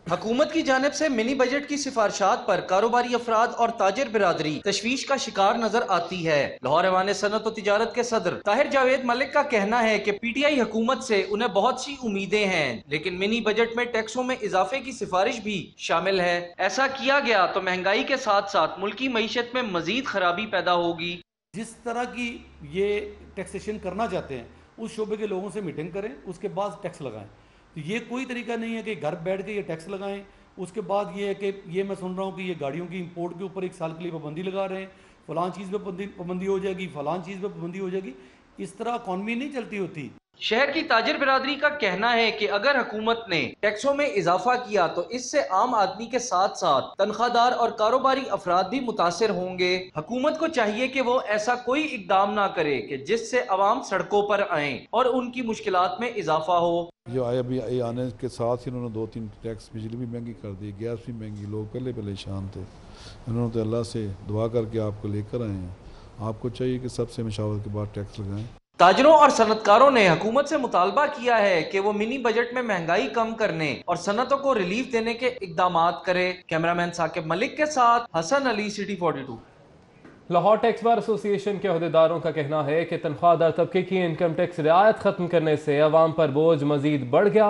हुकूमत की जानिब से मिनी बजट की सिफारिशात पर कारोबारी अफराद और ताजिर बिरादरी तशवीश का शिकार नजर आती है। लाहौर ऐवान सनत और तिजारत के सदर ताहिर जावेद मलिक का कहना है कि PTI हुकूमत से उन्हें बहुत सी उम्मीदें हैं, लेकिन मिनी बजट में टैक्सों में इजाफे की सिफारिश भी शामिल है। ऐसा किया गया तो महंगाई के साथ साथ मुल्की मईशत में मजीद खराबी पैदा होगी। जिस तरह की ये टैक्सेशन करना चाहते हैं उस शोबे के लोगों से मीटिंग करें, उसके बाद टैक्स लगाएं। तो ये कोई तरीका नहीं है कि घर बैठ के ये टैक्स लगाएं। उसके बाद ये है कि ये मैं सुन रहा हूँ कि ये गाड़ियों की इंपोर्ट के ऊपर 1 साल के लिए पाबंदी लगा रहे हैं, फलां चीज़ पे पाबंदी हो जाएगी, फलां चीज़ पे पाबंदी हो जाएगी। इस तरह इकॉनमी नहीं चलती होती। शहर की ताजिर बिरादरी का कहना है कि अगर हुकूमत ने टैक्सों में इजाफा किया तो इससे आम आदमी के साथ साथ तनख्वाहदार और कारोबारी अफराद भी मुतासिर होंगे। हुकूमत को चाहिए कि वो ऐसा कोई इकदाम ना करे कि जिससे अवाम सड़कों पर आए और उनकी मुश्किलात में इजाफा हो। जो अभी आने के साथ ही उन्होंने 2-3 टैक्स, बिजली भी महंगी कर दी, गैस भी महंगी, लोग पहले परेशान थे। उन्होंने तो अल्लाह से दुआ करके आपको लेकर आए हैं। आपको चाहिए कि सबसे मशावरत के बाद टैक्स लगाएं। ताजरों और सनतकारों ने हुकूमत से मुतालबा किया है कि वो मिनी बजट में महंगाई कम करने और सनतों को रिलीफ देने के इकदामात करे। कैमरामैन साकिब मलिक के साथ Hassan Ali, city 42। Lahore tax bar association के अहदेदारों का कहना है कि तनख्वाहदार तबके की इनकम टैक्स रियायत खत्म करने से अवाम पर बोझ मजीद बढ़ गया।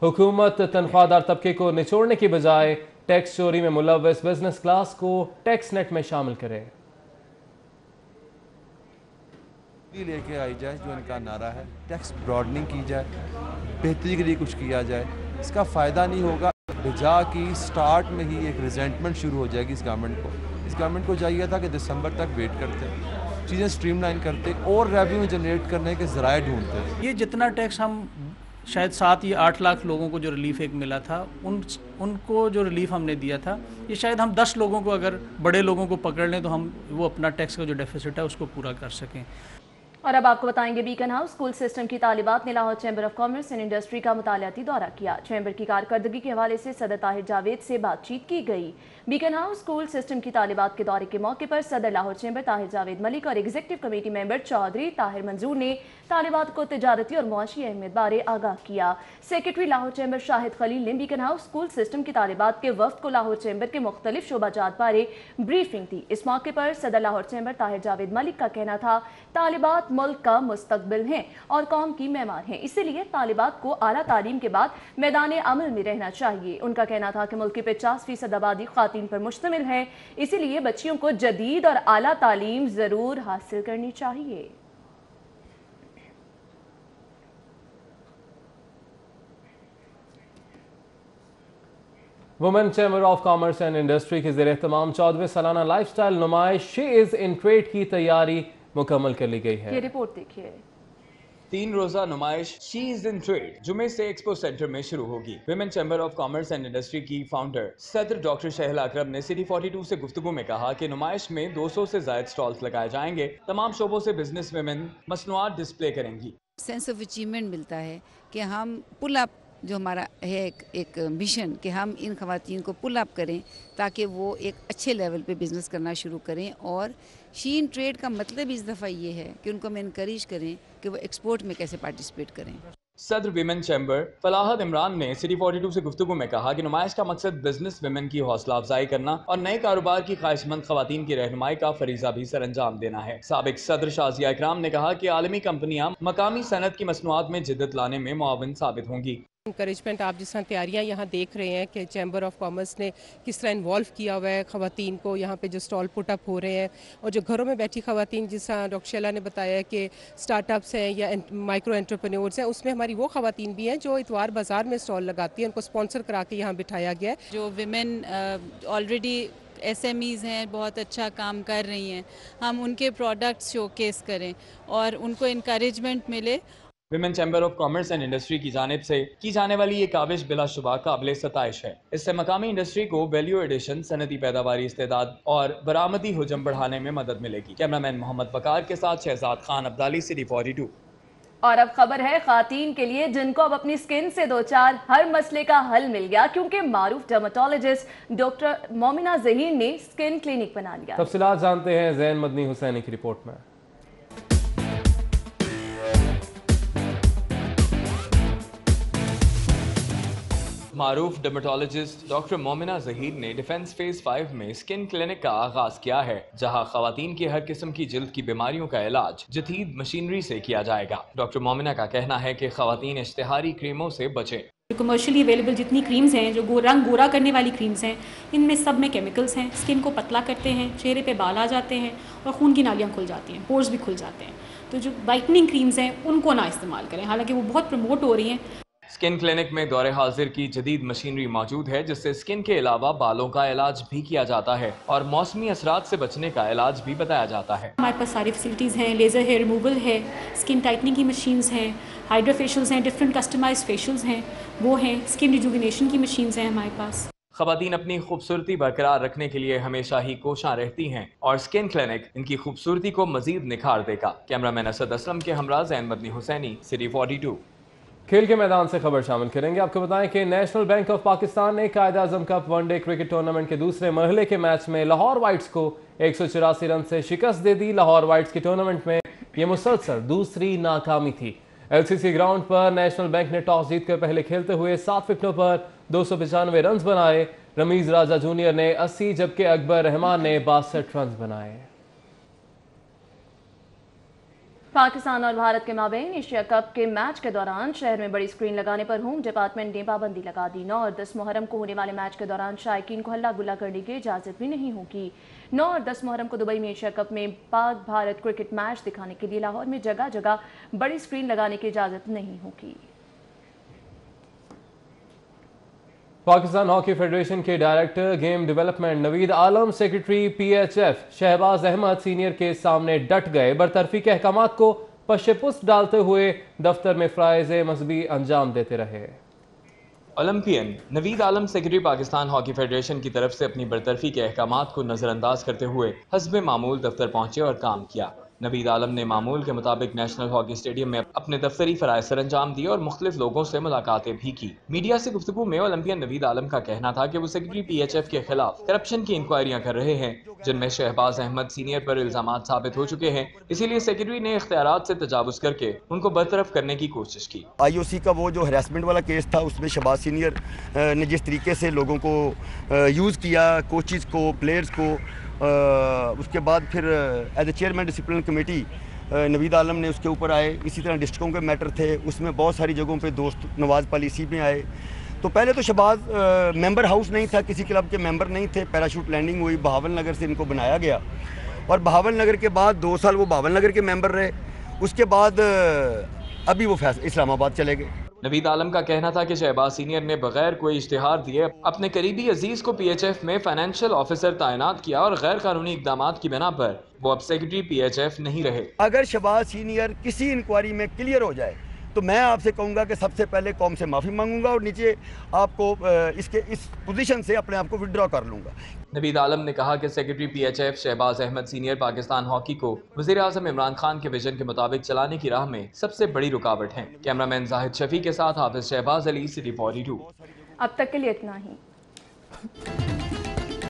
हुकूमत तनख्वाहदार तबके को निचोड़ने की बजाय टैक्स चोरी में मुलव्वस बिजनेस क्लास को टैक्स नेट में शामिल करे। लेके आई जाए, जो इनका नारा है टैक्स ब्रॉडनिंग की जाए, बेहतरी के लिए कुछ किया जाए। इसका फ़ायदा नहीं होगा, बजा की स्टार्ट में ही एक रिजेंटमेंट शुरू हो जाएगी इस गवर्नमेंट को। इस गवर्नमेंट को चाहिए था कि दिसंबर तक वेट करते, चीज़ें स्ट्रीमलाइन करते और रेवेन्यू जनरेट करने के ज़राए ढूंढते। ये जितना टैक्स हम शायद 7 या 8 लाख लोगों को जो रिलीफ एक मिला था, उनको जो रिलीफ हमने दिया था, ये शायद हम 10 लोगों को, अगर बड़े लोगों को पकड़ लें तो हम वो अपना टैक्स का जो डेफिसिट है उसको पूरा कर सकें। और अब आपको बताएंगे बीकन हाउस स्कूल सिस्टम की तालिबात ने Lahore chamber of commerce and industry का मुतालियाती दौरा किया। चैम्बर की कारकर्दगी के हवाले से सदर ताहिर जावेद से बातचीत की गई। बीकन हाउस स्कूल सिस्टम की तालिबात के दौरे के मौके पर सदर लाहौर चैम्बर ताहिर जावेद मलिक और executive committee member Chaudhry Tahir Manzoor ने तालिबात को तिजारती और मुआशी अहमियत बारे आगाह किया। सेक्रेटरी लाहौर चैम्बर शाहिद खलील ने बीकन हाउस स्कूल सिस्टम की तालिबात के वफ्द को लाहौर चैम्बर के मुख्तलिफ शोबाजात बारे ब्रीफिंग दी। इस मौके पर सदर लाहौर चैम्बर ताहिर जावेद मलिक का कहना था, तालिबात तालिबात मुल्क का मुस्तकबिल हैं और कौम की मेमार हैं। इसीलिए तालिबात को आला तालीम के बाद मैदान अमल में रहना चाहिए। उनका कहना था कि मुल्क की 50% आबादी ख़वातीन पर मुश्तमिल है, इसीलिए बच्चियों को जदीद और आला तालीम ज़रूर हासिल करनी चाहिए। Women chamber of commerce and industry के ज़ेरे एहतमाम 14वें सालाना लाइफस्टाइल नुमाइश शी इज़ इन ट्रेड की तैयारी मुकम्मल कर ली गई है। ये रिपोर्ट देखिए। 3 रोजा नुमाइश शी इज इन ट्रेड जुमे से एक्सपो सेंटर में शुरू होगी। Women chamber of commerce and industry की फाउंडर सदर डॉक्टर शहला अकरम ने सिटी 42 से गुफ्तगू में कहा कि नुमाइश में 200 से ज्यादा स्टॉल्स लगाए जाएंगे। तमाम शोबों से बिजनेस विमेन मसनूआत डिस्प्ले करेंगी। सेंस ऑफ अचीवमेंट मिलता है कि हम पुल अप जो हमारा है एक मिशन कि हम इन ख़वातीन को पुल अप करें ताकि वो एक अच्छे लेवल पे बिज़नेस करना शुरू करें। और शी इन ट्रेड का मतलब इस दफ़ा ये है कि उनको हम इनकरेज करें कि वो एक्सपोर्ट में कैसे पार्टिसिपेट करें। सदर विमेन चैम्बर फलाहत इमरान ने सिटी 42 से गुफ्तगू में कहा कि नुमाइश का मकसद बिजनेस विमेन की हौसला अफजाई करना और नए कारोबार की ख्वाहिशमंद खवातीन की रहनुमाई का फरीजा भी सर अंजाम देना है। साबिक सदर शाजिया इकराम ने कहा कि आलमी कंपनियां मकामी सनत की मसनूआत में जिद्दत लाने में मुआविन साबित होंगी। इंकरेजमेंट आप जिस तरह तैयारियां यहाँ देख रहे हैं कि चैम्बर ऑफ कॉमर्स ने किस तरह इन्वॉल्व किया हुआ है खवातीन को, यहाँ पे जो स्टॉल पुट अप हो रहे हैं और जो घरों में बैठी खवातीन, जिस तरह डॉक्टर शैला ने बताया कि स्टार्टअप्स हैं या माइक्रो एंटरप्रेन्योर्स हैं, उसमें हमारी वो खवातीन भी हैं जो इतवार बाज़ार में स्टॉल लगाती हैं, उनको स्पॉन्सर करा के यहाँ बिठाया गया है। जो विमेन ऑलरेडी SMEs हैं, बहुत अच्छा काम कर रही हैं, हम उनके प्रोडक्ट्स शोकेस करें और उनको इनकरेजमेंट मिले। Women chamber of commerce and industry की जानिब से की जाने वाली ये काविश बिलाशुबा काबिल सताइश है। इससे मकामी इंडस्ट्री को वैल्यू एडिशन, सनती पैदावारी इस्तेदाद और बरामदी हुजम बढ़ाने में मदद मिलेगी। कैमरामैन मोहम्मद बकार के साथ शहजाद खान अब्दाली, सिटी 42। और अब खबर है खातीन के लिए जिनको अब अपनी स्किन से दो चार हर मसले का हल मिल गया, क्योंकि मारूफ डर्मेटोलॉजिस्ट डॉक्टर मोमिना जहीर ने स्किन क्लिनिक बना लिया। तफसीलात जानते हैं ज़ैन मदनी हुसैनी की रिपोर्ट में। मारूफ डर्मेटोलॉजिस्ट डॉक्टर मोमिना जहीर ने डिफेंस फेज 5 में स्किन क्लिनिक का आगाज किया है, जहां खवातीन की हर किस्म की जिल्द की बीमारियों का इलाज जदीद मशीनरी से किया जाएगा। डॉक्टर मोमिना का कहना है कि खवातीन इश्तिहारी क्रीमों से बचें। कमर्शियली अवेलेबल जितनी क्रीम्स हैं, जो रंग गोरा करने वाली क्रीम्स हैं, इनमें सब में केमिकल्स हैं, स्किन को पतला करते हैं, चेहरे पे बाल आ जाते हैं और खून की नालियाँ खुल जाती हैं, पोर्स भी खुल जाते हैं। तो जो वाइटनिंग क्रीम्स हैं उनको ना इस्तेमाल करें, हालांकि वो बहुत प्रमोट हो रही हैं। स्किन क्लिनिक में दौरे हाजिर की जदीद मशीनरी मौजूद है, जिससे स्किन के अलावा बालों का इलाज भी किया जाता है और मौसमी असरात से बचने का इलाज भी बताया जाता है। हमारे पास सारी फैसिलिटीज़ हैं, लेज़र हेयर रिमूवल है, स्किन टाइटनिंग की मशीन्स हैं, हाइड्रा फेशियल्स हैं, डिफरेंट कस्टमाइज्ड फेशियल्स हैं, वो हैं, स्किन रिजुविनेशन की मशीन्स हैं हमारे पास। खवातीन अपनी खूबसूरती बरकरार रखने के लिए हमेशा ही कोशां रहती हैं और स्किन क्लिनिक इनकी खूबसूरती को मजीद निखार देगा। कैमरामैन असद असलम के हमरा ज़ैन मदनी हुसैनी, सिटी 42। खेल के मैदान से खबर शामिल करेंगे। आपको बताएं कि नेशनल बैंक ऑफ पाकिस्तान ने Quaid-e-Azam cup one day cricket tournament के दूसरे मरहले के मैच में लाहौर वाइट्स को 184 रन से शिकस्त दे दी। लाहौर वाइट्स की टूर्नामेंट में ये मुसलसल दूसरी नाकामी थी। LCC ग्राउंड पर नेशनल बैंक ने टॉस जीतकर पहले खेलते हुए 7 विकेटों पर 295 रन बनाए। रमीज राजा जूनियर ने 80 जबकि अकबर रहमान ने 62 रन बनाए। पाकिस्तान और भारत के माबेन एशिया कप के मैच के दौरान शहर में बड़ी स्क्रीन लगाने पर होम डिपार्टमेंट ने पाबंदी लगा दी। 9 और 10 मुहर्रम को होने वाले मैच के दौरान शायकीन को हल्ला गुल्ला करने की इजाज़त भी नहीं होगी। 9 और 10 मुहर्रम को दुबई में एशिया कप में पाक भारत क्रिकेट मैच दिखाने के लिए लाहौर में जगह जगह बड़ी स्क्रीन लगाने की इजाज़त नहीं होगी। पाकिस्तान हॉकी फेडरेशन के director game development Naveed Alam, secretary PHF Shahbaz Ahmed senior के सामने डट गए। बरतरफी के अहकामात को पश्चिपुस्त डालते हुए दफ्तर में फ़राइज़ मज़हबी अंजाम देते रहे। Olympian Naveed Alam secretary Pakistan hockey federation की तरफ से अपनी बरतरफी के अहकामात को नज़रअंदाज करते हुए हस्बे मामूल दफ्तर पहुंचे और काम किया। नवीद आलम ने मामूल के मुताबिक नेशनल हॉकी स्टेडियम में अपने दफ्तरी फराइज सर अंजाम दिए और मुख्तलिफ लोगों से मुलाकातें भी की। मीडिया से गुफ्तगू में ओलंपियन नवीद आलम का कहना था कि वो सेक्रेटरी PHF के खिलाफ करप्शन की इंक्वायरियां कर रहे हैं, जिनमें शहबाज अहमद सीनियर पर इल्जामात साबित हो चुके हैं। इसीलिए सेक्रेटरी ने इख्तियारात से तजावुज करके उनको बरतरफ करने की कोशिश की। IOC का वो जो हरासमेंट वाला केस था, उसमें शहबाज सीनियर ने जिस तरीके से लोगों को यूज़ किया, कोचेज़ को, प्लेयर्स को, उसके बाद फिर as a chairman discipline committee Naveed Alam ने उसके ऊपर आए, इसी तरह डिस्ट्रिक्टों के मैटर थे, उसमें बहुत सारी जगहों पे दोस्त नवाज़ पॉलिसी में आए। तो पहले तो शहबाज मेंबर हाउस नहीं था, किसी क्लब के मेंबर नहीं थे, पैराशूट लैंडिंग हुई, बहावल नगर से इनको बनाया गया और बहावल नगर के बाद 2 साल वो बहावल नगर के मेंबर रहे। उसके बाद अभी वो इस्लामाबाद चले गए। नवीद आलम का कहना था कि शहबाज सीनियर ने बगैर कोई इश्तिहार दिए अपने करीबी अजीज को PHF में फाइनेंशियल ऑफिसर तैनात किया और गैर कानूनी इकदामात की बिना पर वो अब सेक्रेटरी PHF नहीं रहे। अगर शहबाज सीनियर किसी इंक्वायरी में क्लियर हो जाए तो मैं आपसे कहूँगा कि सबसे पहले कौम से माफ़ी मांगूंगा और नीचे आपको इस पोजीशन से अपने आप को विड्रॉ कर लूँगा। नवीद आलम ने कहा कि secretary PHF Shahbaz Ahmed senior Pakistan hockey को वज़ीर आज़म इमरान खान के विजन के मुताबिक चलाने की राह में सबसे बड़ी रुकावट हैं। कैमरामैन जाहिद शफी के साथ हाफिज शहबाज अली, सिटी 42। अब तक के लिए इतना ही।